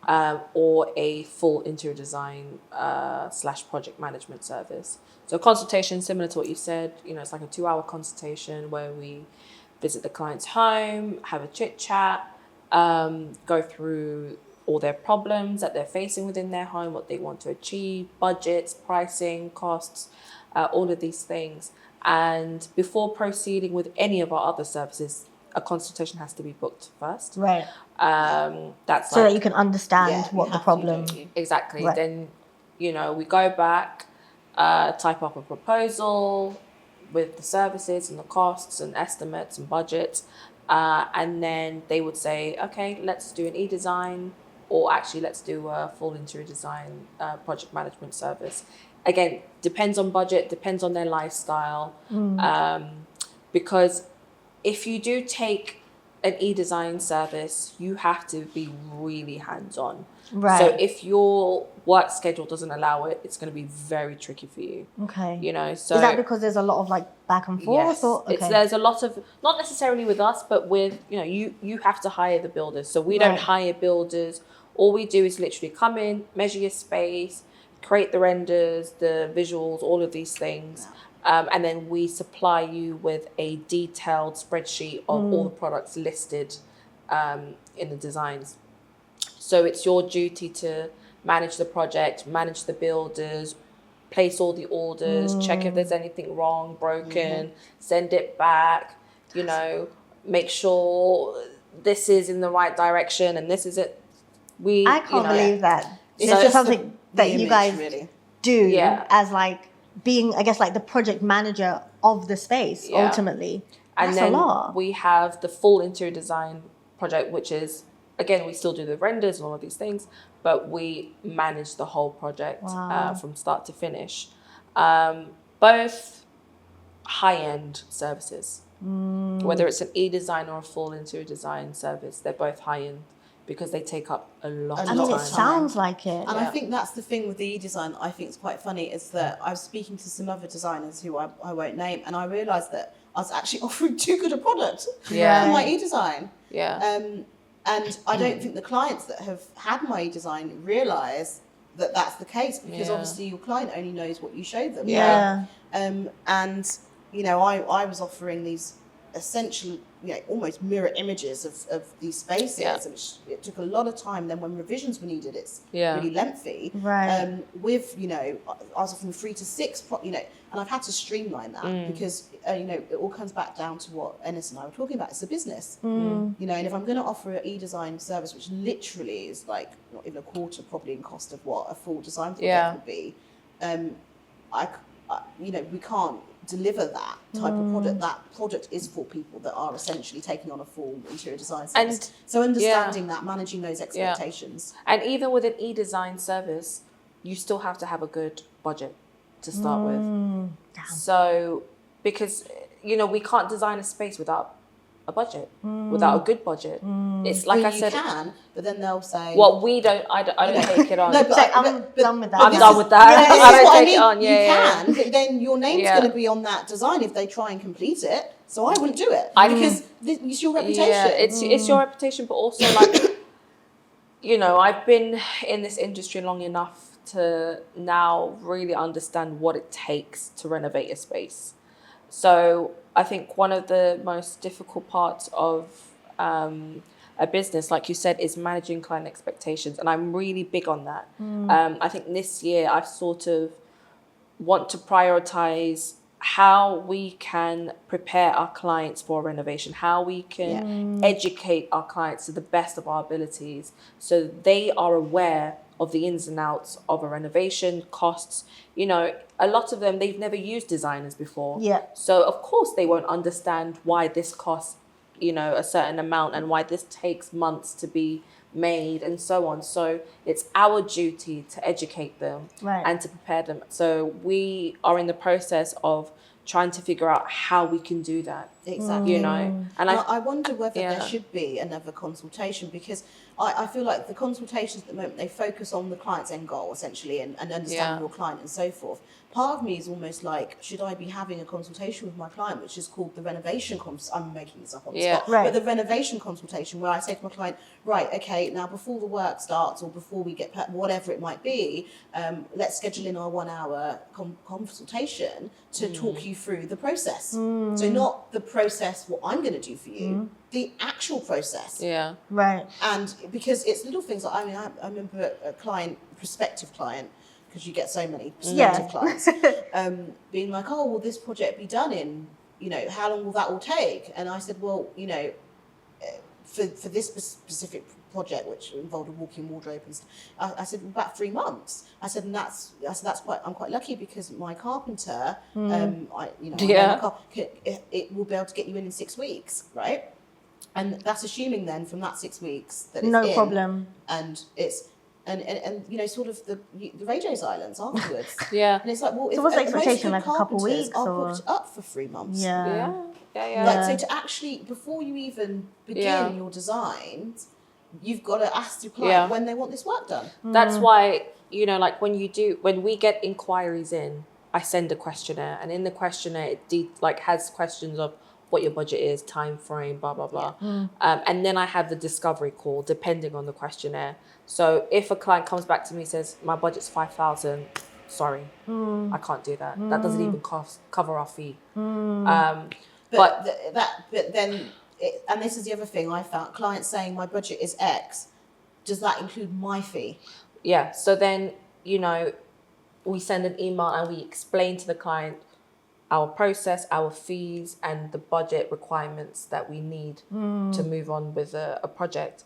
or a full interior design / project management service. So consultation, similar to what you said, you know, it's like a 2-hour consultation where we visit the client's home, have a chit chat, go through all their problems that they're facing within their home, what they want to achieve, budgets, pricing, costs, all of these things. And before proceeding with any of our other services, a consultation has to be booked first. Right. That's So like, that you can understand what the problem. exactly. Right. Then, you know, we go back, type up a proposal with the services and the costs and estimates and budgets. And then they would say, okay, let's do an e-design, or actually let's do a full interior design project management service. Again, depends on budget, depends on their lifestyle. Because if you do take an e-design service, you have to be really hands-on. Right. So if your work schedule doesn't allow it, it's going to be very tricky for you. Okay. You know, so is that because there's a lot of like back and forth? yes, Or? Okay. there's a lot of, not necessarily with us, but with, you know, you have to hire the builders. So we don't Right. hire builders. All we do is literally come in, measure your space, create the renders, the visuals, all of these things. And then we supply you with a detailed spreadsheet of all the products listed in the designs. So it's your duty to manage the project, manage the builders, place all the orders, check if there's anything wrong, broken, send it back, you know, make sure this is in the right direction and this is it. I can't believe that. It's So just it's something that you image, guys really. do Yeah. as like being, I guess, like the project manager of the space, Yeah. ultimately. And That's then a lot. we have the full interior design project, which is, again, we still do the renders and all of these things, but we manage the whole project from start to finish. Both high-end services, whether it's an e-design or a full interior design service, they're both high-end because they take up a lot of I mean, time. it sounds like it. And I think that's the thing with the e-design I think is quite funny is that I was speaking to some other designers who I won't name, and I realised that I was actually offering too good a product Yeah. for my e-design. Yeah. And I don't think the clients that have had my e-design realise that that's the case because Yeah. obviously your client only knows what you show them. Yeah. And, you know, I was offering these essential, almost mirror images of these spaces, and it took a lot of time. Then when revisions were needed, it's really lengthy. Right. With I was from 3 to 6, and I've had to streamline that because it all comes back down to what Enass and I were talking about. It's a business, and if I'm going to offer an e-design service, which literally is like not even a quarter probably in cost of what a full design project would be, we can't deliver that type of product. That product is for people that are essentially taking on a full interior design service. And so understanding that, managing those expectations. And even with an e-design service, you still have to have a good budget to start with. Damn. So, because, we can't design a space without a budget, without a good budget. It's like I said, you can, but then they'll say, well, I don't take it on. No, but I'm done with that. I'm done with that. I don't take it on. You can, but then your name's going to be on that design if they try and complete it. So I wouldn't do it because it's your reputation. Yeah, it's your reputation, but also like, I've been in this industry long enough to now really understand what it takes to renovate a space. So I think one of the most difficult parts of a business, like you said, is managing client expectations. And I'm really big on that. I think this year I sort of want to prioritize how we can prepare our clients for renovation, how we can educate our clients to the best of our abilities so they are aware of the ins and outs of a renovation, costs. A lot of them, they've never used designers before. Yeah. So of course they won't understand why this costs, a certain amount and why this takes months to be made and so on. So it's our duty to educate them and to prepare them. So we are in the process of trying to figure out how we can do that. Exactly. And I wonder whether there should be another consultation, because I feel like the consultations at the moment, they focus on the client's end goal essentially and understanding your client and so forth. Part of me is almost like, should I be having a consultation with my client, which is called the renovation I'm making this up on the spot, but the renovation consultation, where I say to my client, right, okay, now before the work starts or before we get whatever it might be, let's schedule in our 1 hour consultation to talk you through the process. So not the process, what I'm going to do for you, the actual process. Yeah. Right. And because it's little things like, I remember a prospective client, because you get so many prospective clients, being like, oh, will this project be done in, how long will that all take? And I said, well, for this specific project, which involved a walk-in wardrobe and stuff, I said about 3 months. I said, and I'm quite lucky because my carpenter, it will be able to get you in 6 weeks, right? And that's assuming then from that 6 weeks that it's no problem, and it's. And sort of the radio silence afterwards. And it's like, well, so what's the expectation, like a couple of weeks? I'll put it up for 3 months. Yeah. Like, so to actually, before you even begin your designs, you've got to ask your client when they want this work done. That's why, like when we get inquiries in, I send a questionnaire, and in the questionnaire it has questions of what your budget is, time frame, blah blah blah, and then I have the discovery call depending on the questionnaire. So if a client comes back to me and says my budget's 5,000, sorry, I can't do that. That doesn't even cover our fee. But then, and this is the other thing I found: clients saying my budget is X. Does that include my fee? Yeah. So then we send an email and we explain to the client our process, our fees, and the budget requirements that we need to move on with a project.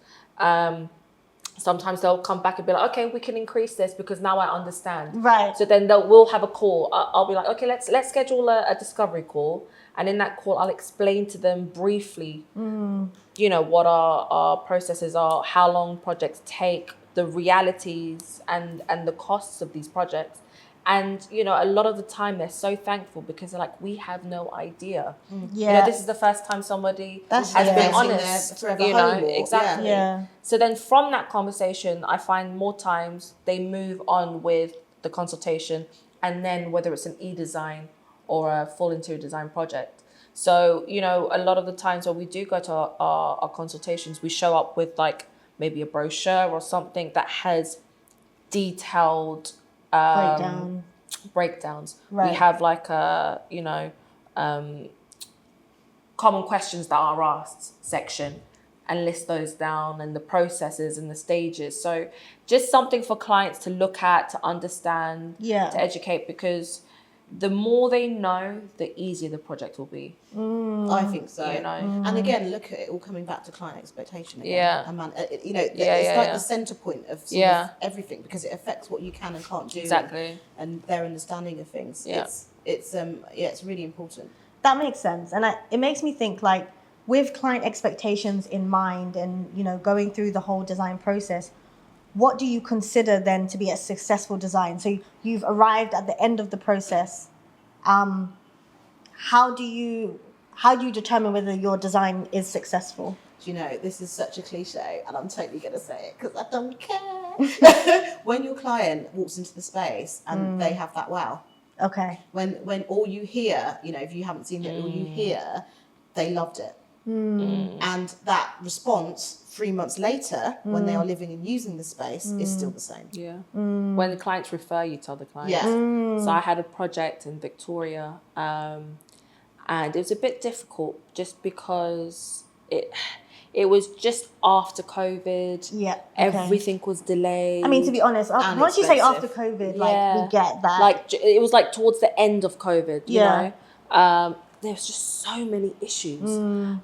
Sometimes they'll come back and be like, okay, we can increase this because now I understand. Right. So then we'll have a call. I'll be like, okay, let's schedule a discovery call. And in that call, I'll explain to them briefly, what our processes are, how long projects take, the realities and the costs of these projects. And, a lot of the time they're so thankful because they're like, we have no idea. This is the first time somebody has been honest. Exactly. Yeah. So then from that conversation, I find more times they move on with the consultation, and then whether it's an e-design or a full interior design project. So, a lot of the times when we do go to our consultations, we show up with like maybe a brochure or something that has detailed breakdowns. Right. We have like a common questions that are asked section and list those down, and the processes and the stages. So just something for clients to look at, to understand, to educate, because the more they know, the easier the project will be. I think so. You know? And again, look at it all coming back to client expectation again. Yeah. And man, it's like the centre point of sort of everything, because it affects what you can and can't do. Exactly. And their understanding of things. Yeah. It's really important. That makes sense. And it makes me think, like, with client expectations in mind and, you know, going through the whole design process, what do you consider then to be a successful design? So you've arrived at the end of the process. How do you determine whether your design is successful? Do you know, this is such a cliche, and I'm totally going to say it because I don't care. When your client walks into the space and they have that wow. Okay. When all you hear, you know, if you haven't seen it, all you hear, they loved it. And that response 3 months later, when they are living and using the space, is still the same. Yeah. When the clients refer you to other clients. Yeah. So I had a project in Victoria, and it was a bit difficult just because it was just after COVID. Yeah. Okay. Everything was delayed. I mean, to be honest, once you say after COVID, like, we get that. Like, it was like towards the end of COVID, you know. There's just so many issues.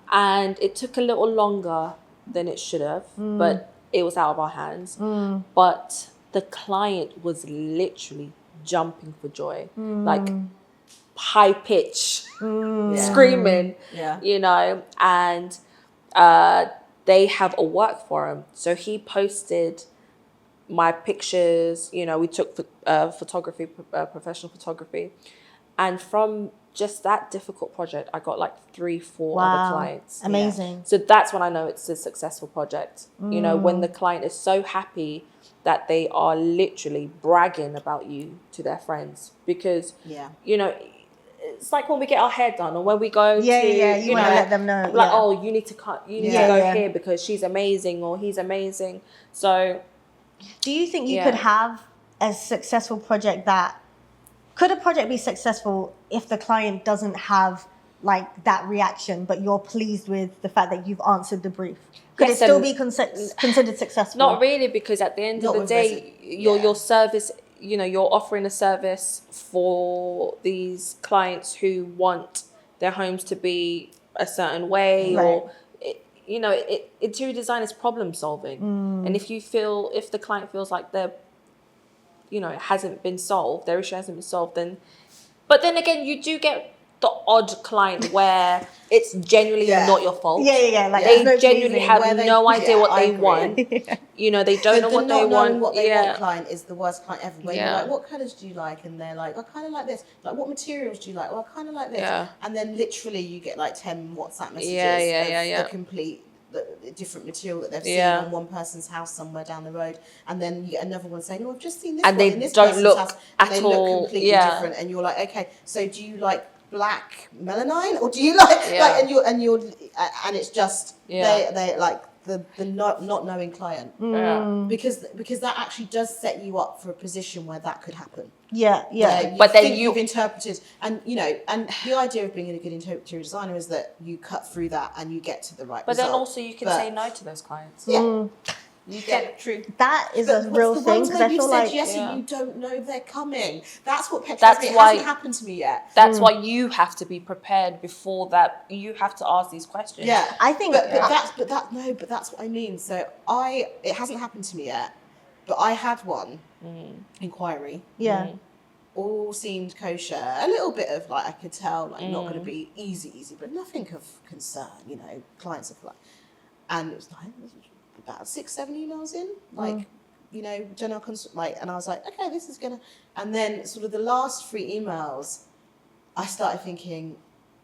And it took a little longer than it should have, but it was out of our hands. But the client was literally jumping for joy, like high pitch screaming, you know, and they have a work forum. So he posted my pictures, you know, we took photography, professional photography. And from just that difficult project, I got like 3-4 other clients. Amazing. So that's when I know it's a successful project. You know, when the client is so happy that they are literally bragging about you to their friends, because, you know, it's like when we get our hair done or when we go you want to let them know. Like, oh, you need to go here because she's amazing or he's amazing. So do you think you could have a successful project could a project be successful if the client doesn't have like that reaction, but you're pleased with the fact that you've answered the brief? Could it still be considered successful? Not really, because at the end of the day, your service, you know, you're offering a service for these clients who want their homes to be a certain way, or you know, interior design is problem solving, and if the client feels like they're, you know, it hasn't been solved, their issue hasn't been solved, but then again, you do get the odd client where it's genuinely not your fault. Like they genuinely have no idea what they want. You know, they don't know what they want. What they want client is the worst client ever. Where you're like, what colours do you like? And they're like, I kind of like this. Like, what materials do you like? Well, I kind of like this. And then literally you get like 10 WhatsApp messages of the complete different material that they've seen on one person's house somewhere down the road, and then you get another one saying, "Oh, I've just seen this," and one they in this don't person's look house, at and they all look completely different, and you're like, okay, so do you like black melanine, or do you like and it's just they like the not knowing client, because that actually does set you up for a position where that could happen. But then you've interpreted, and you know, and the idea of being a good interior designer is that you cut through that and you get to the right result. Then also you can say no to those clients. You get true. That is a real thing, because I feel like yes, and you don't know they're coming. That's what petrifies me. It hasn't happened to me yet. That's why you have to be prepared before that. You have to ask these questions. I think, but that's what I mean. So it hasn't happened to me yet, but I had one inquiry. All seemed kosher. A little bit of like, I could tell, like, not going to be easy, but nothing of concern. You know, clients are like, and it was like about 6-7 emails in, like, you know, general like, and I was like, okay, this is gonna, and then sort of the last 3 emails, I started thinking,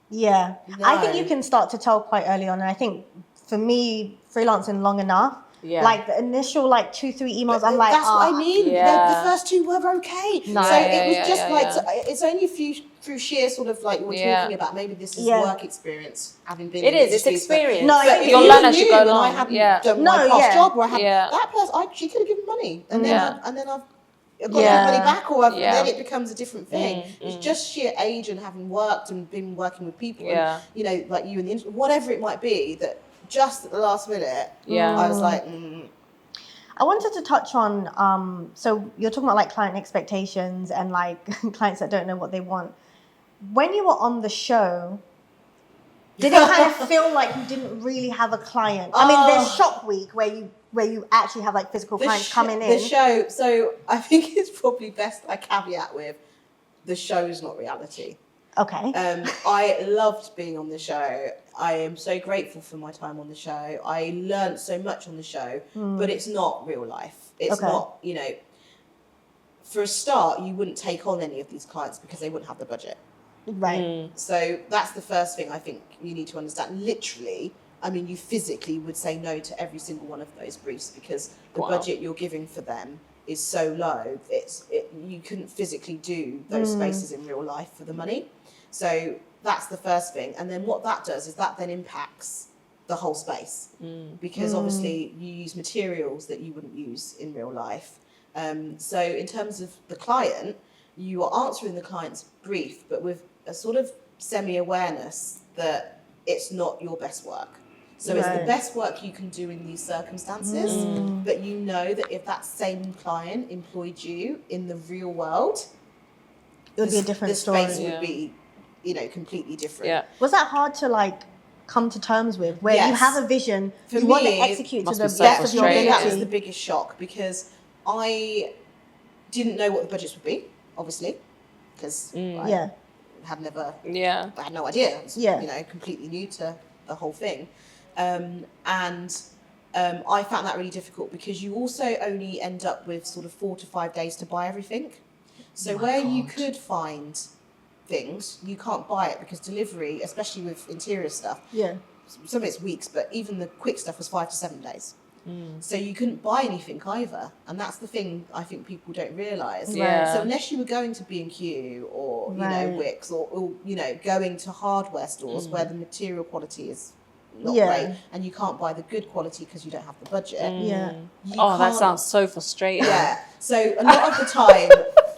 no. I think you can start to tell quite early on, and I think for me, freelancing long enough, like the initial like 2-3 emails, I'm like, that's what I mean. The first 2 were okay. No. So it was just like, so it's only a few through sheer sort of like we're talking about. Maybe this is work experience, having been. It is. It's experience. No, you'll learn as you go along. I hadn't done my past job, or I had that person. She could have given money, and then I've got to give money back, or then Yeah. it becomes a different thing. It's just sheer age and having worked and been working with people, and, you know, like you in the industry, whatever it might be, that just at the last minute, I was like, I wanted to touch on, so you're talking about like client expectations and like clients that don't know what they want. When you were on the show, did it kind of feel like you didn't really have a client? I mean, there's Shop Week where you actually have like physical clients coming in. The show, so I think it's probably best I caveat with, the show is not reality. Okay. I loved being on the show. I am so grateful for my time on the show. I learned so much on the show, but it's not real life. It's not, you know, for a start, you wouldn't take on any of these clients because they wouldn't have the budget. Right. So that's the first thing I think you need to understand. Literally, I mean, you physically would say no to every single one of those briefs because the budget you're giving for them is so low. You couldn't physically do those spaces in real life for the money. So that's the first thing. And then what that does is that then impacts the whole space because obviously you use materials that you wouldn't use in real life. So in terms of the client, you are answering the client's brief, but with a sort of semi-awareness that it's not your best work. So it's the best work you can do in these circumstances, but you know that if that same client employed you in the real world, it would be a different story. The space would be, you know, completely different. Yeah. Was that hard to like come to terms with, where you have a vision, you want to execute to the best of your ability? That was the biggest shock because I didn't know what the budgets would be, obviously, because I had never, I had no idea. I was, you know, completely new to the whole thing. I found that really difficult because you also only end up with sort of 4 to 5 days to buy everything. So you could find things, you can't buy it because delivery, especially with interior stuff, some of it's weeks, but even the quick stuff was 5 to 7 days. So you couldn't buy anything either, and that's the thing I think people don't realise. So unless you were going to B&Q or you know Wix or you know going to hardware stores where the material quality is not great, and you can't buy the good quality because you don't have the budget. That sounds so frustrating. So a lot of the time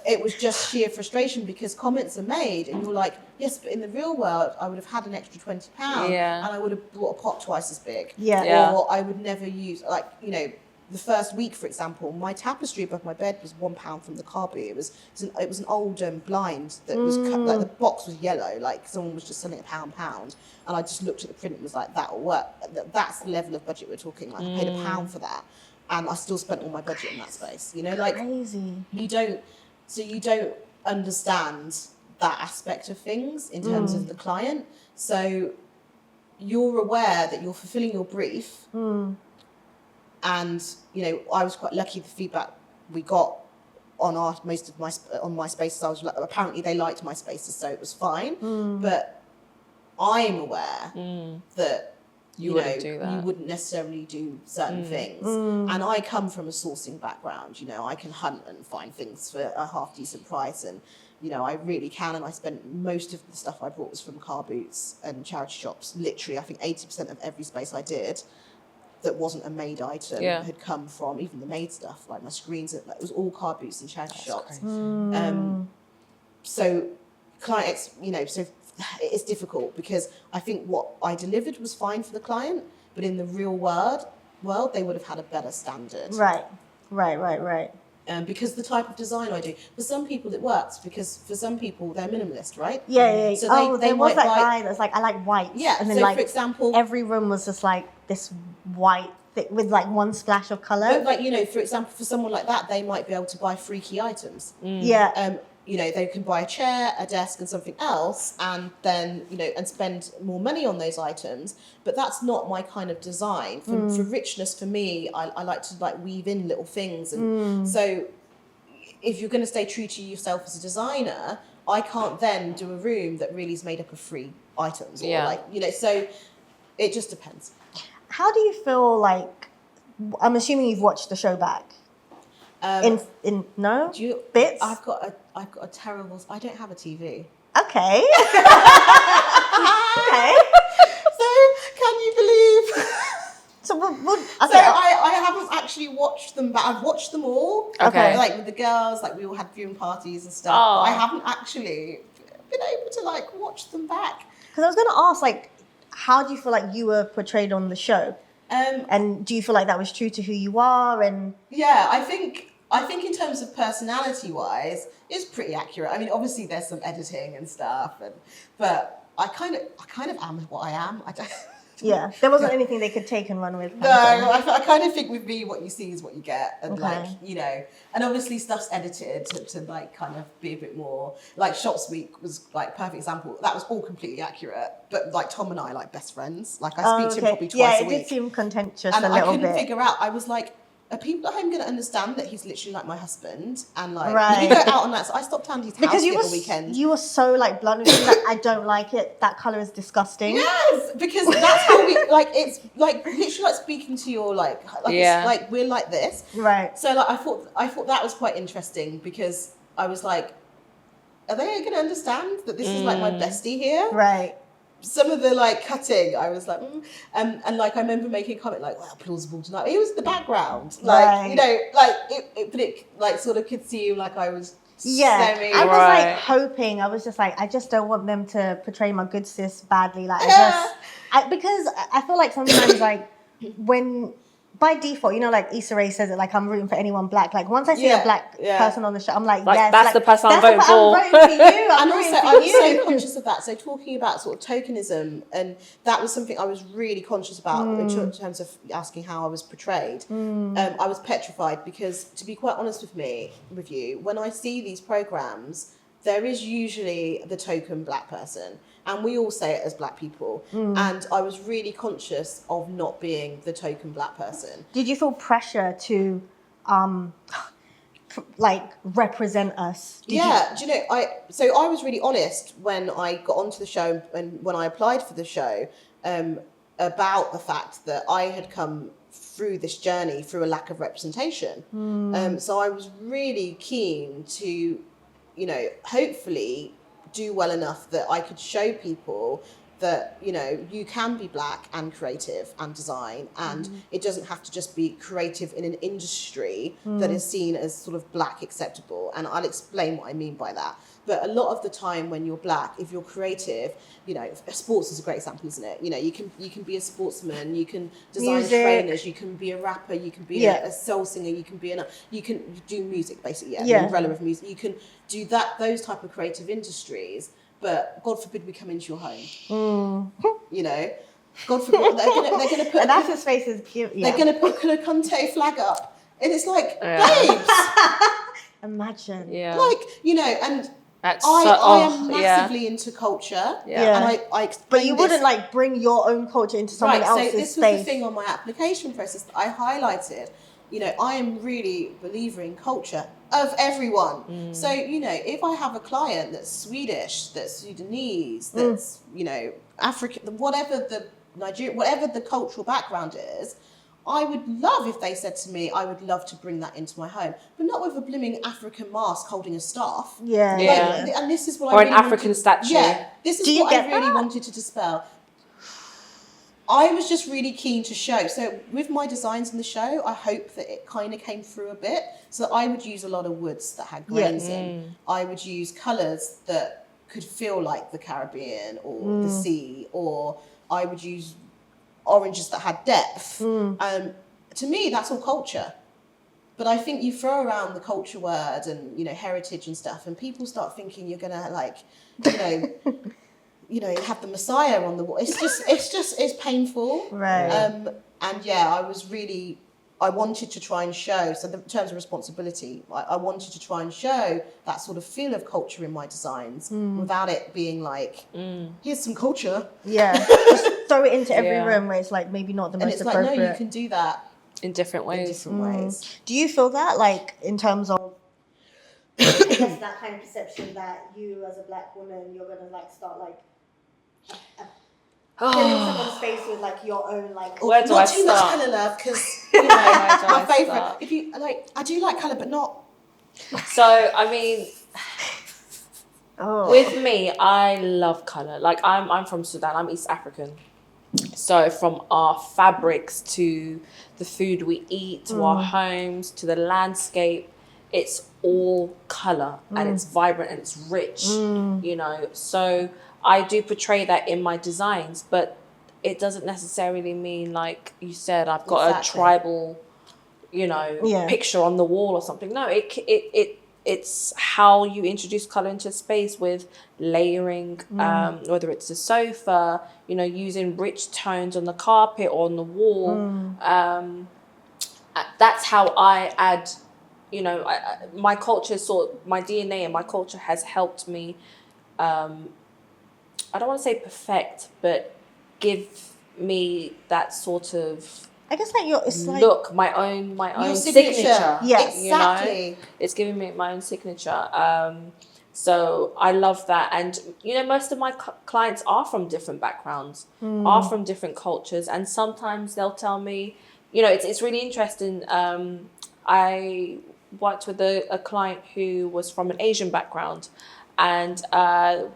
it was just sheer frustration because comments are made and you're like, yes, but in the real world I would have had an extra £20 and I would have bought a pot twice as big. Or I would never use, like, you know, the first week, for example, my tapestry above my bed was £1 from the car boot. It was an old blind that was cut, like the box was yellow, like someone was just selling it £1, and I just looked at the print and was like, that'll work. That's the level of budget we're talking. Like I paid £1 for that, and I still spent all my budget in that space. You know, like crazy. You don't understand that aspect of things in terms of the client. So you're aware that you're fulfilling your brief. And, you know, I was quite lucky the feedback we got on my spaces. I was apparently they liked my spaces, so it was fine. But I'm aware that you wouldn't necessarily do certain things. And I come from a sourcing background. You know, I can hunt and find things for a half decent price, and you know, I really can. And I spent most of the stuff I bought was from car boots and charity shops. Literally, I think 80% of every space I did that wasn't a made item had come from even the made stuff, like my screens. It was all car boots and charity shops. So clients, you know, so it's difficult because I think what I delivered was fine for the client, but in the real world, they would have had a better standard. Right. Because the type of design I do, for some people it works because for some people they're minimalist, right? So there was that guy that's like, I like white. And then, so like, for example, every room was just like this white with like one splash of colour. But like, you know, for example, for someone like that, they might be able to buy freaky items. You know, they can buy a chair, a desk, and something else, and then, you know, and spend more money on those items. But that's not my kind of design. For richness, for me, I like to like weave in little things. And so if you're going to stay true to yourself as a designer, I can't then do a room that really is made up of free items. Or like, you know, so it just depends. How do you feel like, I'm assuming you've watched the show back. Bits? I've got a terrible. I don't have a TV. Okay. So can you believe? So, So I haven't actually watched them, but I've watched them all. Okay. Like with the girls, like we all had viewing parties and stuff. Oh. But I haven't actually been able to like watch them back. Because I was going to ask, like, how do you feel like you were portrayed on the show? And do you feel like that was true to who you are? And yeah, I think in terms of personality wise, it's pretty accurate. I mean, obviously there's some editing and stuff, but I kind of am what I am. I don't. Yeah, there wasn't anything they could take and run with. No, I kind of think with me, what you see is what you get, and Okay. like, you know, and obviously stuff's edited to like kind of be a bit more like Shops Week was like perfect example. That was all completely accurate, but like Tom and I like best friends. Like I speak to him probably twice a week. Yeah, it did seem contentious And a little I couldn't bit. figure out. I was like, are people at home going to understand that he's literally like my husband? And like, Right. when you go out on that, so I stopped down his house Because the other weekend. you were so like blunt with me, like, I don't like it. That color is disgusting. Yes, because that's how we like. It's like literally like speaking to your like Yeah. it's like we're like this. Right. So like I thought that was quite interesting because I was like, are they going to understand that this is like my bestie here? Right. Some of the like cutting, I was like, and like I remember making a comment like, "Well, plausible tonight." It was in the background, like Right. you know, like but it like sort of could seem like I was Yeah, semi. I was Right. like hoping. I was just like, I just don't want them to portray my good sis badly. Like, Yeah. because I feel like sometimes like when by default, you know, like Issa Rae says it, like I'm rooting for anyone black. Like once I see a Yeah, black yeah. person on the show, I'm like, Like, yes, that's like, the person I'm that's voting the- I'm voting for you. I'm And rooting also, for I was you. so conscious of that. So talking about sort of tokenism, and that was something I was really conscious about in terms of asking how I was portrayed. I was petrified because, to be quite honest with you, when I see these programs, there is usually the token black person, and we all say it as black people. And I was really conscious of not being the token black person. Did you feel pressure to, like represent us? Do you know, I was really honest when I got onto the show and when I applied for the show about the fact that I had come through this journey through a lack of representation. So I was really keen to, you know, hopefully do well enough that I could show people that, you know, you can be black and creative and design, and it doesn't have to just be creative in an industry that is seen as sort of black acceptable. And I'll explain what I mean by that. But a lot of the time when you're black, if you're creative, you know, sports is a great example, isn't it? You know, you can be a sportsman, you can design Music. trainers, you can be a rapper, you can be a soul singer, you can do music basically, the umbrella of music. You can do those type of creative industries, but God forbid we come into your home. You know, God forbid they're gonna put And that's his face is cute. Yeah. they're gonna put a Conte flag up, and it's like, babes, Imagine. Yeah. like, you know, and That's I am massively into culture, Yeah. and I explain But you this. wouldn't like bring your own culture into someone Right, else's so this space. was the thing on my application process that I highlighted. You know, I am really a believer in culture of everyone. So, you know, if I have a client that's Swedish, that's Sudanese, that's, you know, African, whatever the Nigerian, whatever the cultural background is, I would love if they said to me, I would love to bring that into my home, but not with a blooming African mask holding a staff. Yeah. Yeah. And this is what Or I an really African wanted, statue. Yeah, this is Do you what I get really that? wanted to dispel. I was just really keen to show. So with my designs in the show, I hope that it kind of came through a bit. So I would use a lot of woods that had grains in. I would use colours that could feel like the Caribbean or the sea, or I would use oranges that had depth. To me, that's all culture. But I think you throw around the culture word and, you know, heritage and stuff, and people start thinking you're gonna like, you know, you know, have the Messiah on the wall. It's painful. Right. And yeah, I wanted to try and show, so in terms of responsibility, I wanted to try and show that sort of feel of culture in my designs without it being like, here's some culture. Yeah. Just throw it into every Yeah. room where it's like maybe not the And most it's like, appropriate. no, you can do that in different in ways. different ways. Do you feel that, like, in terms of I guess that kind of perception that you as a black woman, you're gonna like start like filling someone's space with like your own like. Where do Not I too much start? colour, love, because you know, do I my favourite. start? If you like, I do like colour, but not. So, I mean, Oh. with me, I love colour. Like, I'm from Sudan. I'm East African. So from our fabrics to the food we eat, to our homes, to the landscape, it's all color and it's vibrant and it's rich, you know. So I do portray that in my designs, but it doesn't necessarily mean, like you said, I've got a tribal, you know, picture on the wall or something. No, it's how you introduce color into space with layering, whether it's a sofa, you know, using rich tones on the carpet or on the wall. That's how I add, you know, my culture my DNA and my culture has helped me, I don't want to say perfect, but give me that sort of, I guess like it's look, like my own signature. signature. Yes, exactly. You know? It's giving me my own signature. So I love that. And, you know, most of my clients are from different backgrounds, are from different cultures. And sometimes they'll tell me, you know, it's really interesting. I worked with a client who was from an Asian background, and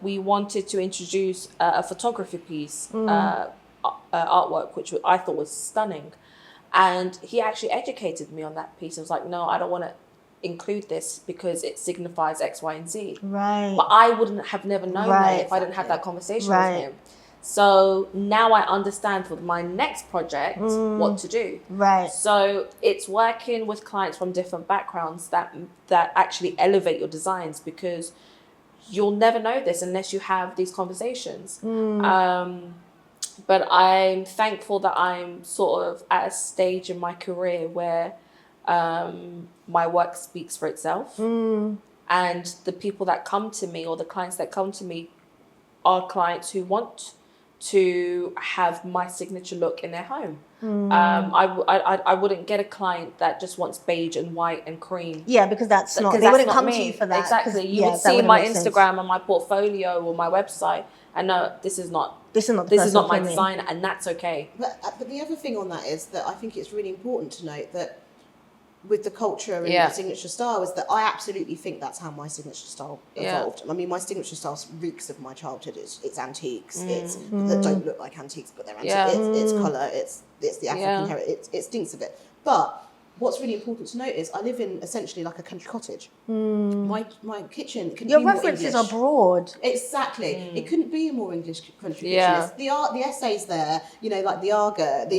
we wanted to introduce a photography piece, artwork, which I thought was stunning. And he actually educated me on that piece. I was like, no, I don't want to include this because it signifies X, Y, and Z. Right. But I wouldn't have never known that if I didn't have that conversation with him. So now I understand for my next project what to do. Right. So it's working with clients from different backgrounds that actually elevate your designs, because you'll never know this unless you have these conversations. But I'm thankful that I'm sort of at a stage in my career where my work speaks for itself. And the people that come to me, or the clients that come to me, are clients who want to have my signature look in their home. I wouldn't get a client that just wants beige and white and cream. Yeah, because that's not, they wouldn't come to you for that. Exactly. You would see my Instagram and my portfolio or my website and know this is not my design, and that's okay. But the other thing on that is that I think it's really important to note that with the culture and the signature style is that I absolutely think that's how my signature style evolved. I mean, my signature style reeks of my childhood. It's antiques. It's that don't look like antiques, but they're antiques. It's colour. It's the African heritage. It stinks of it. But what's really important to note is I live in essentially like a country cottage. My kitchen can Your be more references English. are broad. Exactly. It couldn't be a more English country kitchen. The essays there, you know, like the Arga, the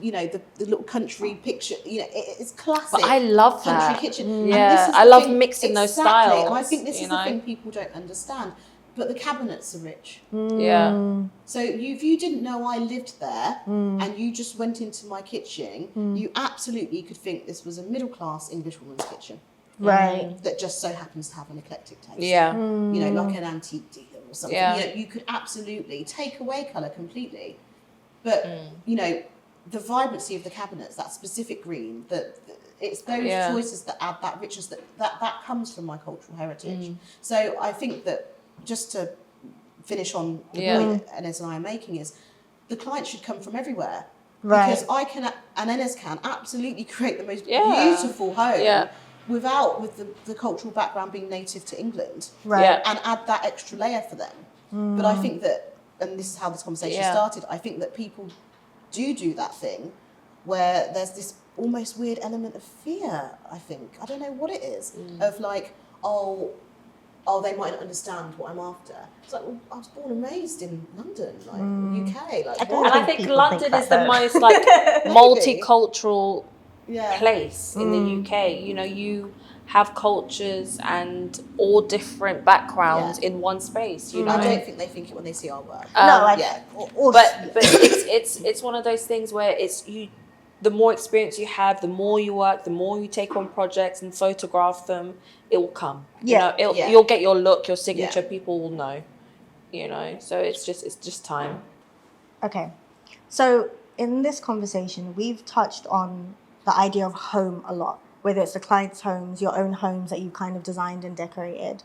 you know, the little country picture, you know, it's classic. But I love country that. kitchen. Yeah, I love mixing those styles. And I think this is the thing people don't understand. But the cabinets are rich. So if you didn't know I lived there and you just went into my kitchen, you absolutely could think this was a middle-class English woman's kitchen. Right. That just so happens to have an eclectic taste. Yeah. You know, like an antique dealer or something. Yeah. You know, you could absolutely take away colour completely. But, you know, the vibrancy of the cabinets, that specific green, it's those choices that add that richness that comes from my cultural heritage. So I think that, just to finish on the point that Enass and I are making, is the client should come from everywhere. Right. Because I can, and Enass can, absolutely create the most beautiful home with the cultural background being native to England. Right. And add that extra layer for them. But I think that, and this is how this conversation started, I think that people do that thing where there's this almost weird element of fear, I think. I don't know what it is. Of like, oh, they might not understand what I'm after. It's like, well, I was born and raised in London, like UK. Like, and I think London is the most like multicultural place in the UK. You know, you have cultures and all different backgrounds in one space. You know, I don't think they think it when they see our work. But it's one of those things where it's you. The more experience you have, the more you work, the more you take on projects and photograph them, it will come. You know, you'll get your look, your signature. People will know. You know, so it's just time. Okay, so in this conversation, we've touched on the idea of home a lot, whether it's the client's homes, your own homes that you kind of designed and decorated.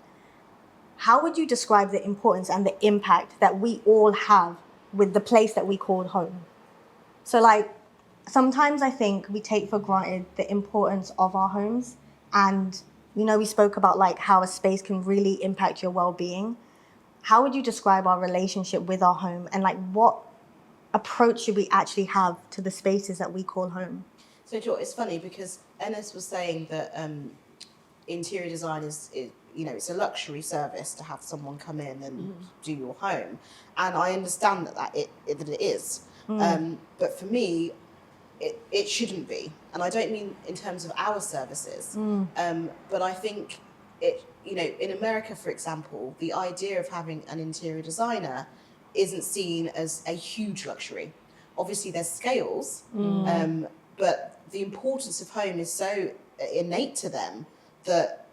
How would you describe the importance and the impact that we all have with the place that we call home? So like, sometimes I think we take for granted the importance of our homes. And, you know, we spoke about like how a space can really impact your well-being. How would you describe our relationship with our home, and like what approach should we actually have to the spaces that we call home? So, it's funny because Enass was saying that interior design is, it's a luxury service to have someone come in and do your home, and I understand that it is. But for me, it shouldn't be, and I don't mean in terms of our services, but I think in America, for example, the idea of having an interior designer isn't seen as a huge luxury. Obviously, there's scales, but the importance of home is so innate to them that,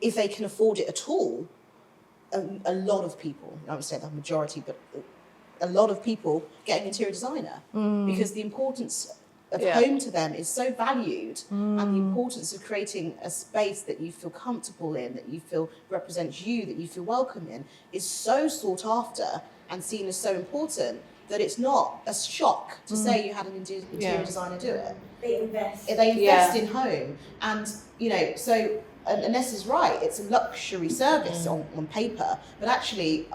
if they can afford it at all, a lot of people, I would say the majority, but a lot of people get an interior designer because the importance of home to them is so valued, and the importance of creating a space that you feel comfortable in, that you feel represents you, that you feel welcome in, is so sought after and seen as so important that it's not a shock to say you had an interior designer do it. They invest. They invest in home, and so Enass is right. It's a luxury service on paper, but actually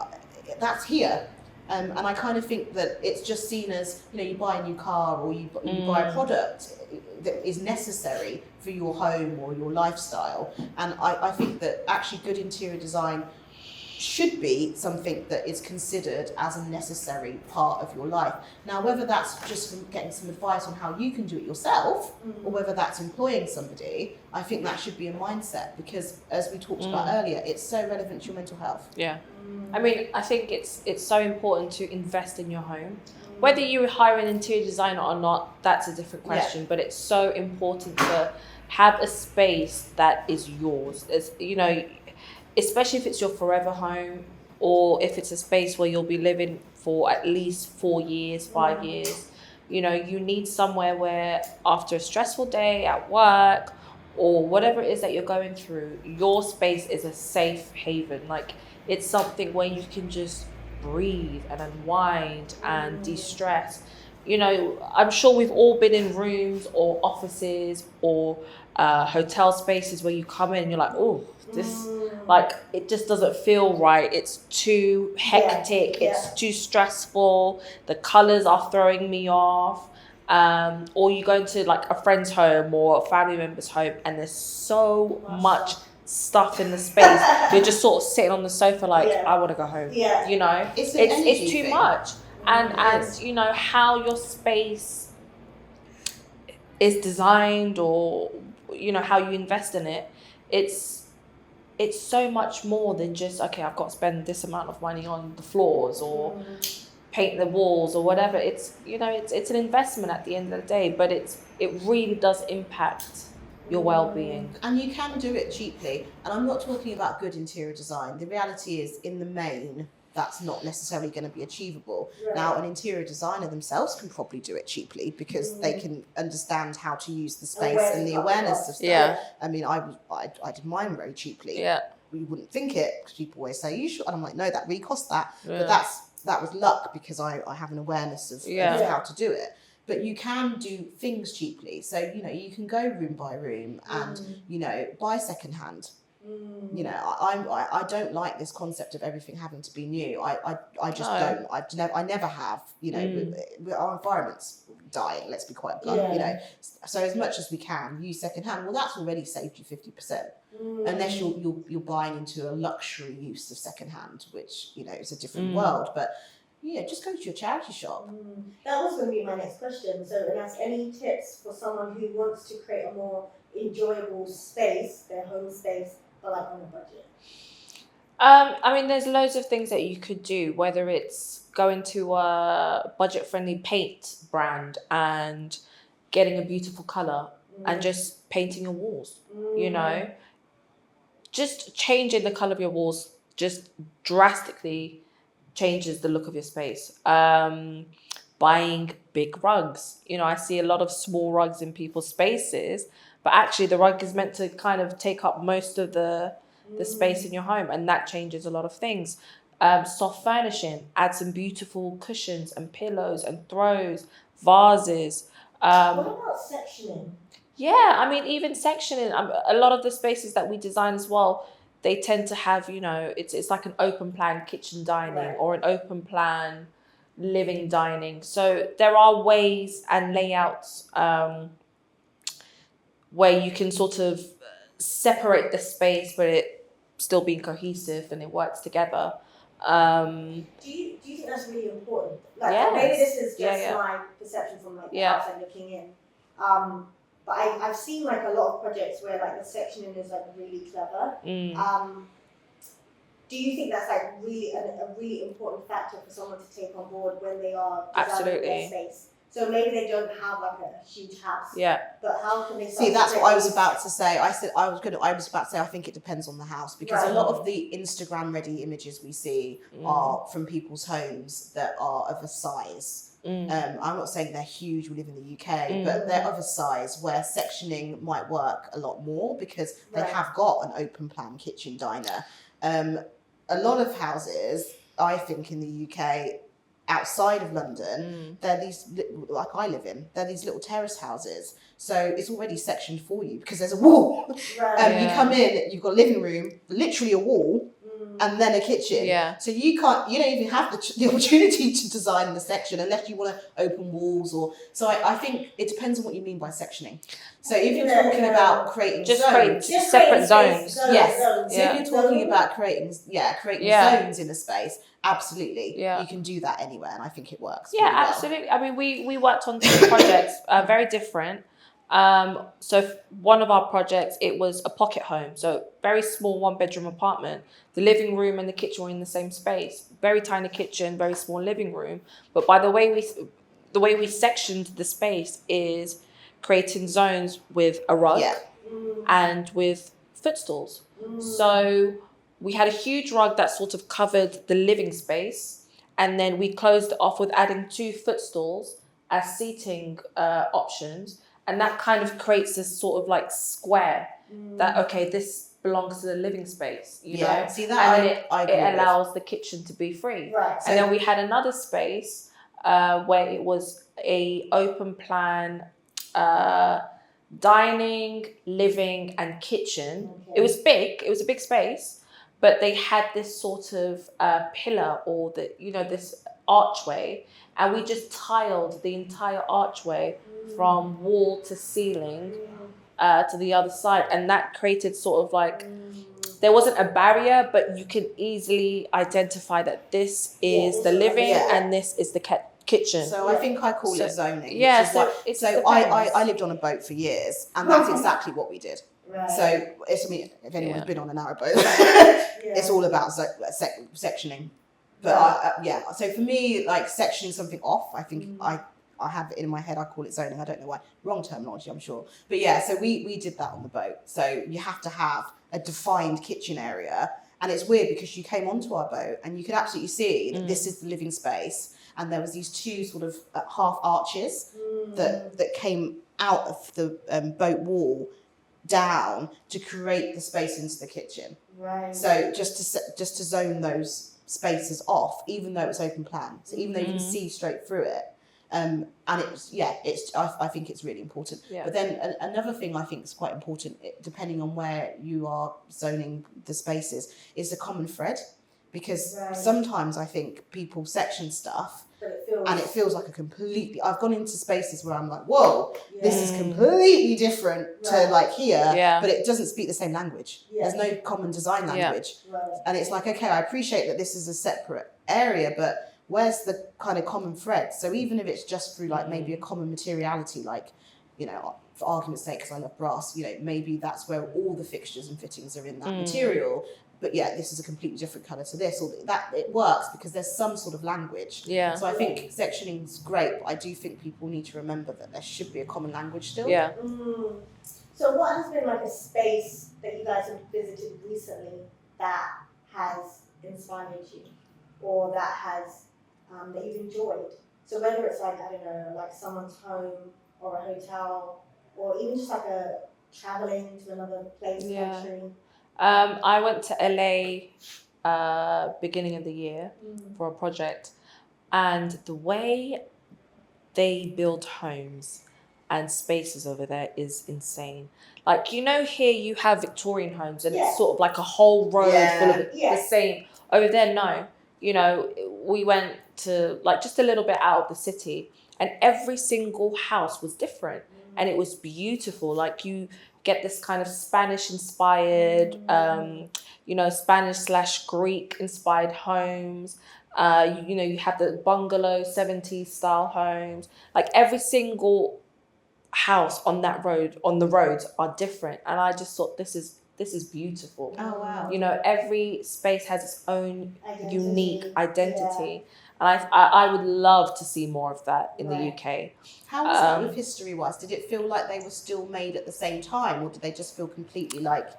that's here. And I kind of think that it's just seen as, you buy a new car or you buy a product that is necessary for your home or your lifestyle. And I think that actually good interior design should be something that is considered as a necessary part of your life. Now, whether that's just from getting some advice on how you can do it yourself, or whether that's employing somebody, I think that should be a mindset, because as we talked about earlier, it's so relevant to your mental health. Yeah. I mean, I think it's so important to invest in your home. Whether you hire an interior designer or not, that's a different question, but it's so important to have a space that is yours. It's, especially if it's your forever home, or if it's a space where you'll be living for at least 4 years, 5 years. You need somewhere where after a stressful day at work or whatever it is that you're going through, your space is a safe haven. Like, it's something where you can just breathe and unwind and de-stress. I'm sure we've all been in rooms or offices or hotel spaces where you come in and you're like, oh, this, like, it just doesn't feel right. It's too hectic. It's too stressful. The colors are throwing me off. Or you go into like a friend's home or a family member's home and there's so much stuff in the space. You're just sort of sitting on the sofa like, I want to go home. It's too much. And how your space is designed, or how you invest in it, it's so much more than just, okay, I've got to spend this amount of money on the floors or paint the walls or whatever. It's it's an investment at the end of the day, but it really does impact your well-being. And you can do it cheaply. And I'm not talking about good interior design. The reality is, in the main, that's not necessarily going to be achievable. Right. Now, an interior designer themselves can probably do it cheaply because they can understand how to use the space and the awareness of stuff. Yeah. I mean, I did mine very cheaply. Yeah. You wouldn't think it, because people always say, you should. And I'm like, no, that really cost that. Yeah. But that was luck, because I have an awareness of how to do it. But you can do things cheaply. So, you can go room by room and, buy secondhand. I don't like this concept of everything having to be new. I just don't. I never have. Our environment's dying. Let's be quite blunt. So as much as we can use secondhand. Well, that's already saved you 50%. Unless you're buying into a luxury use of secondhand, which is a different world. But just go to your charity shop. That was going to be my next question. So, Enass, any tips for someone who wants to create a more enjoyable space, their home space, but like on a budget? I mean, there's loads of things that you could do, whether it's going to a budget-friendly paint brand and getting a beautiful color and just painting your walls, Just changing the color of your walls just drastically changes the look of your space. Buying big rugs. I see a lot of small rugs in people's spaces, but actually the rug is meant to kind of take up most of the space in your home, and that changes a lot of things. Soft furnishing, add some beautiful cushions and pillows and throws, vases. What about sectioning? Yeah, I mean, even sectioning. A lot of the spaces that we design as well, they tend to have, it's like an open plan kitchen dining, or an open plan living, dining. So there are ways and layouts where you can sort of separate the space, but it still being cohesive and it works together. Do you think that's really important? Like maybe this is just my perception from like the outside looking in. But I've seen like a lot of projects where like the sectioning is like really clever. Do you think that's like really a really important factor for someone to take on board when they are designing their space? So maybe they don't have like a huge house. Yeah. But how can they see? That's what I was about to say. I was about to say I think it depends on the house, because a lot of the Instagram ready images we see are from people's homes that are of a size. I'm not saying they're huge. We live in the UK, but they're of a size where sectioning might work a lot more because they have got an open plan kitchen diner. A lot of houses, I think, in the UK, outside of London, they're these, like I live in, they're these little terrace houses. So it's already sectioned for you because there's a wall. You come in, you've got a living room, literally a wall, and then a kitchen. So you don't even have the opportunity to design the section unless you want to open walls or. So I think it depends on what you mean by sectioning. So if you're talking about creating separate zones. Yes. So if you're talking about creating zones in a space, absolutely. You can do that anywhere, and I think it works. Yeah, absolutely. I mean, we worked on 2 projects, very different. So one of our projects, it was a pocket home. So very small 1-bedroom apartment. The living room and the kitchen were in the same space. Very tiny kitchen, very small living room. But by the way we sectioned the space is creating zones with a rug and with footstools. So we had a huge rug that sort of covered the living space, and then we closed it off with adding 2 footstools as seating options. And that kind of creates this sort of like square that, okay, this belongs to the living space, you know? See that? And it allows the kitchen to be free. And then we had another space where it was a open plan dining, living and kitchen. It was big. It was a big space, but they had this sort of pillar or this archway, and we just tiled the entire archway from wall to ceiling to the other side, and that created sort of like there wasn't a barrier, but you can easily identify that this is the living and this is the kitchen. So I think I call it zoning. Yeah. I lived on a boat for years, and that's exactly what we did. So if anyone's been on a narrowboat, it's all about sectioning. But so for me, like sectioning something off, I think I have it in my head, I call it zoning. I don't know why. Wrong terminology, I'm sure. But so we did that on the boat. So you have to have a defined kitchen area. And it's weird because you came onto our boat and you could absolutely see that this is the living space. And there was these 2 sort of half arches that came out of the boat wall down to create the space into the kitchen. So just to zone those spaces off, even though it's open plan. So even though you can see straight through it. And I think it's really important. But then another thing I think is quite important, depending on where you are zoning the spaces, is the common thread. Because sometimes I think people section stuff and it feels like I've gone into spaces where I'm like, whoa, this is completely different to like here, but it doesn't speak the same language. There's no common design language. And it's like, okay, I appreciate that this is a separate area, but where's the kind of common thread? So even if it's just through like maybe a common materiality, like, for argument's sake, because I love brass, maybe that's where all the fixtures and fittings are in that material. But this is a completely different colour to this, or that it works because there's some sort of language. So I think sectioning's great, but I do think people need to remember that there should be a common language still. So what has been like a space that you guys have visited recently that has inspired you, or that has that you've enjoyed? So whether it's like, I don't know, like someone's home or a hotel, or even just like a traveling to another place, country. I went to LA beginning of the year for a project, and the way they build homes and spaces over there is insane. Like, here you have Victorian homes and it's sort of like a whole road full of the same. Over there, no. you know, we went to like just a little bit out of the city, and every single house was different, and it was beautiful. Like you get this kind of Spanish inspired, you know, Spanish/Greek inspired homes. You know, you have the bungalow 70s style homes. Like every single house on that road, on the roads, are different, and I just thought this is beautiful. Oh wow! You know, every space has its own unique identity, and I would love to see more of that in the UK. How was that with history-wise? Did it feel like they were still made at the same time, or did they just feel completely like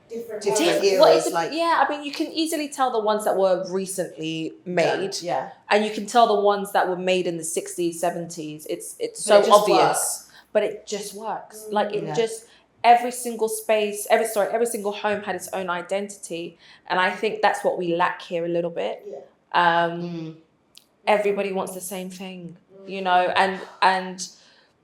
different eras? Yeah, I mean, you can easily tell the ones that were recently made, yeah, and you can tell the ones that were made in the 60s, 70s. It's so obvious, but it just works. Like it just. Every single space, every single home had its own identity, and I think that's what we lack here a little bit. Everybody wants the same thing, you know, and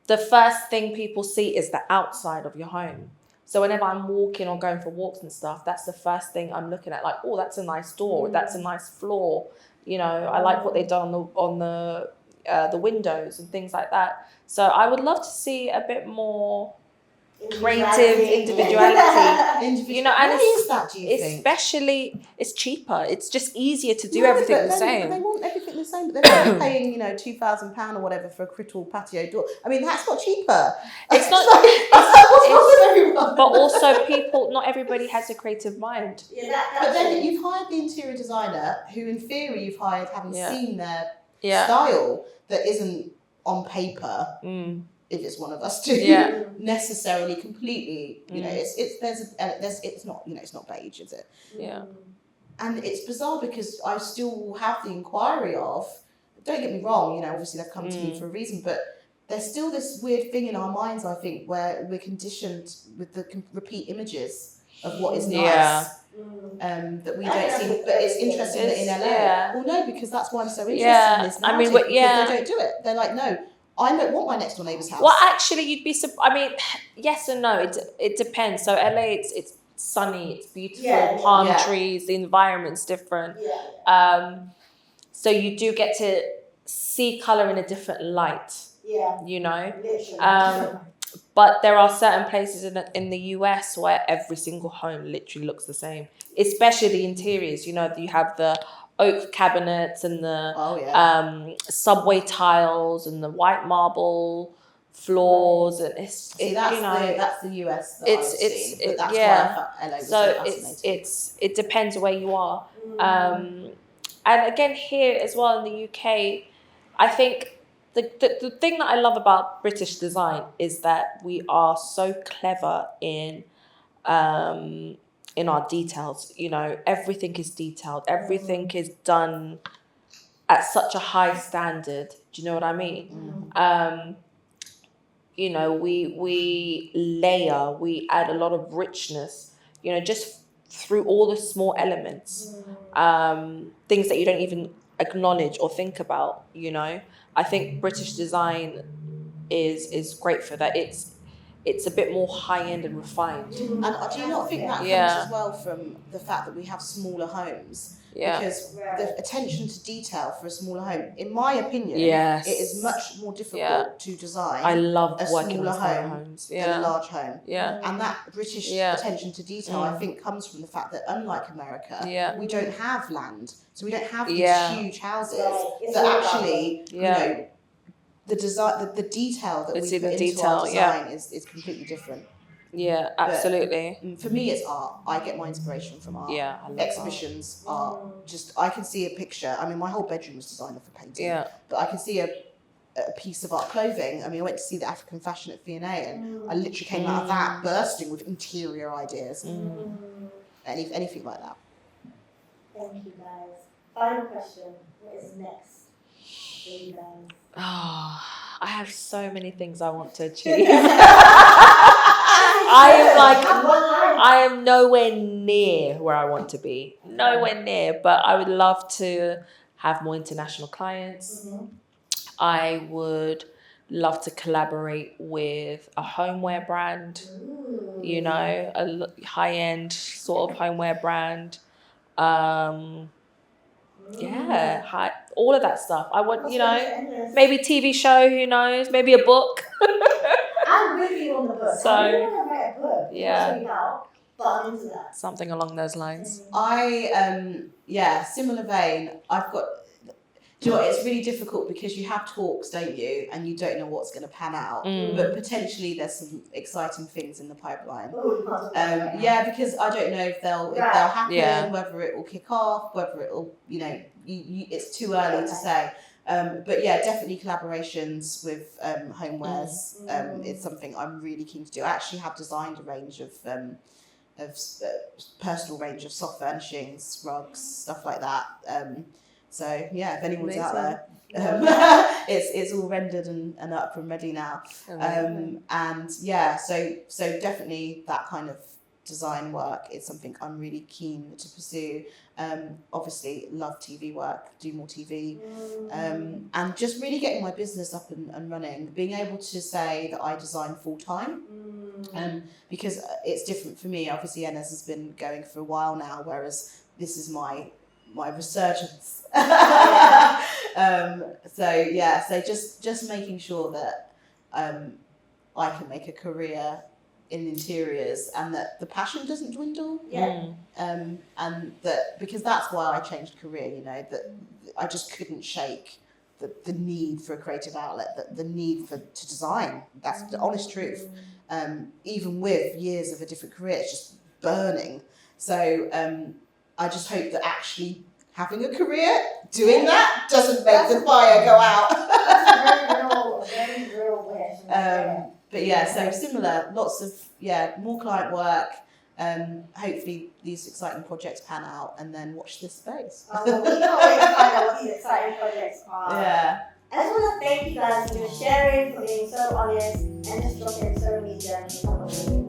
the first thing people see is the outside of your home. So whenever I'm walking or going for walks and stuff, that's the first thing I'm looking at. Like, oh, that's a nice door, that's a nice floor. You know, I like what they've done on the windows and things like that. So I would love to see a bit more creative individuality. You know, and why is that, do you think? Especially, it's cheaper. It's just easier to do everything the same. They want everything the same, but they're only paying, you know, £2,000 or whatever for a Crittall patio door. I mean, that's not cheaper. It's not. What's wrong with everyone? But also, not everybody has a creative mind. But then you've hired the interior designer, who in theory you've hired having seen their style that isn't on paper. If it's one of us two, necessarily completely, you know, it's not, you know, it's not beige, is it? Yeah. And it's bizarre because I still have the inquiry of, don't get me wrong, you know, obviously they've come to me for a reason, but there's still this weird thing in our minds, I think, where we're conditioned with the repeat images of what is nice. That we don't see, but it's interesting that in LA. Well, no, because that's why I'm so interested in this narrative. I mean, because they don't do it. They're like, no, I don't want my next door neighbour's house. Well, actually, you'd be. I mean, yes and no. It depends. So LA, it's sunny, it's beautiful, palm trees. The environment's different. So you do get to see colour in a different light. You know. But there are certain places in the US where every single home literally looks the same, especially the interiors. You know, you have the oak cabinets and the subway tiles and the white marble floors, and that's the US. That's why I thought LA was so fascinating. It depends where you are, and again here as well in the UK, I think the thing that I love about British design is that we are so clever in our details. You know, everything is detailed. Everything is done at such a high standard. Do you know what I mean? You know, we layer, we add a lot of richness, you know, just through all the small elements, things that you don't even acknowledge or think about, you know. I think British design is great for that. It's a bit more high-end and refined. And do you not think that comes as well from the fact that we have smaller homes? Because the attention to detail for a smaller home, in my opinion, it is much more difficult to design. I love a working smaller with home homes. than a large home. And that British attention to detail, I think, comes from the fact that unlike America, we don't have land. So we don't have these huge houses that actually, you know, the design, the detail that we put into our design is completely different. Yeah, absolutely. But for me, it's art. I get my inspiration from art. Yeah, I love exhibitions are just. I can see a picture. I mean, my whole bedroom was designed off a painting. Yeah. But I can see a piece of art clothing. I mean, I went to see the African fashion at V&A, and I literally came out of that bursting with interior ideas. Anything like that. Thank you, guys. Final question: what is next for you guys? Oh, I have so many things I want to achieve. I am nowhere near where I want to be. Nowhere near, but I would love to have more international clients. I would love to collaborate with a homeware brand, you know, a high-end sort of homeware brand. Yeah, all of that stuff. I want, maybe TV show, who knows? Maybe a book. I'm with you on the book. So, I really want to write a book. Yeah. But I'm into that. Something along those lines. Similar vein. I've got. Do you know what? It's really difficult because you have talks, don't you? And you don't know what's going to pan out. But potentially there's some exciting things in the pipeline. Because I don't know if they'll happen, whether it will kick off, whether it'll, it's too early to say. But yeah, definitely collaborations with homewares. It's something I'm really keen to do. I actually have designed a range of personal range of soft furnishings, rugs, stuff like that. So yeah, if anyone's out there, it's all rendered and up and ready now. So definitely that kind of design work is something I'm really keen to pursue. Obviously love TV work, do more TV, and just really getting my business up and running, being able to say that I design full time, because it's different for me. Obviously Enass has been going for a while now, whereas this is my resurgence. So just making sure that I can make a career in interiors and that the passion doesn't dwindle. And that, because that's why I changed career, that I just couldn't shake the need for a creative outlet, the need to design. That's the honest truth. Even with years of a different career, it's just burning. So I just hope that actually having a career doing that doesn't make the fire go out. That's a very real wish. But yeah, so similar, lots of more client work. Hopefully these exciting projects pan out, and then watch this space. We can't wait to find out what these exciting projects are. Yeah. I just want to thank you guys for just sharing, for being so honest, and just dropping so many gems. So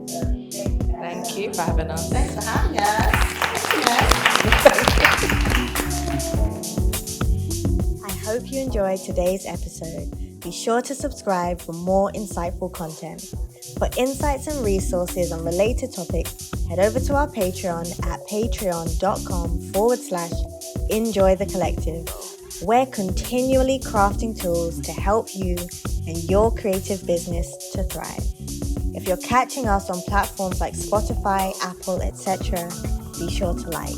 thank you guys. Thank you for having us. Thanks for having us. I hope you enjoyed today's episode. Be sure to subscribe for more insightful content. For insights and resources on related topics, head over to our Patreon at patreon.com/enjoythecollective. We're continually crafting tools to help you and your creative business to thrive. If you're catching us on platforms like Spotify, Apple, etc., be sure to like.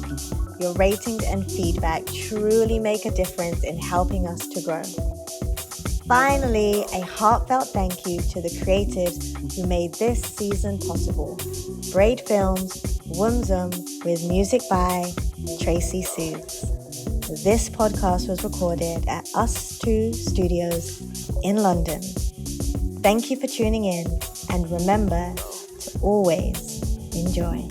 Your ratings and feedback truly make a difference in helping us to grow. Finally, a heartfelt thank you to the creatives who made this season possible. Braid Films, Woom Zoom, with music by Tracy Soothes. This podcast was recorded at Us 2 Studios in London. Thank you for tuning in, and remember to always enjoy.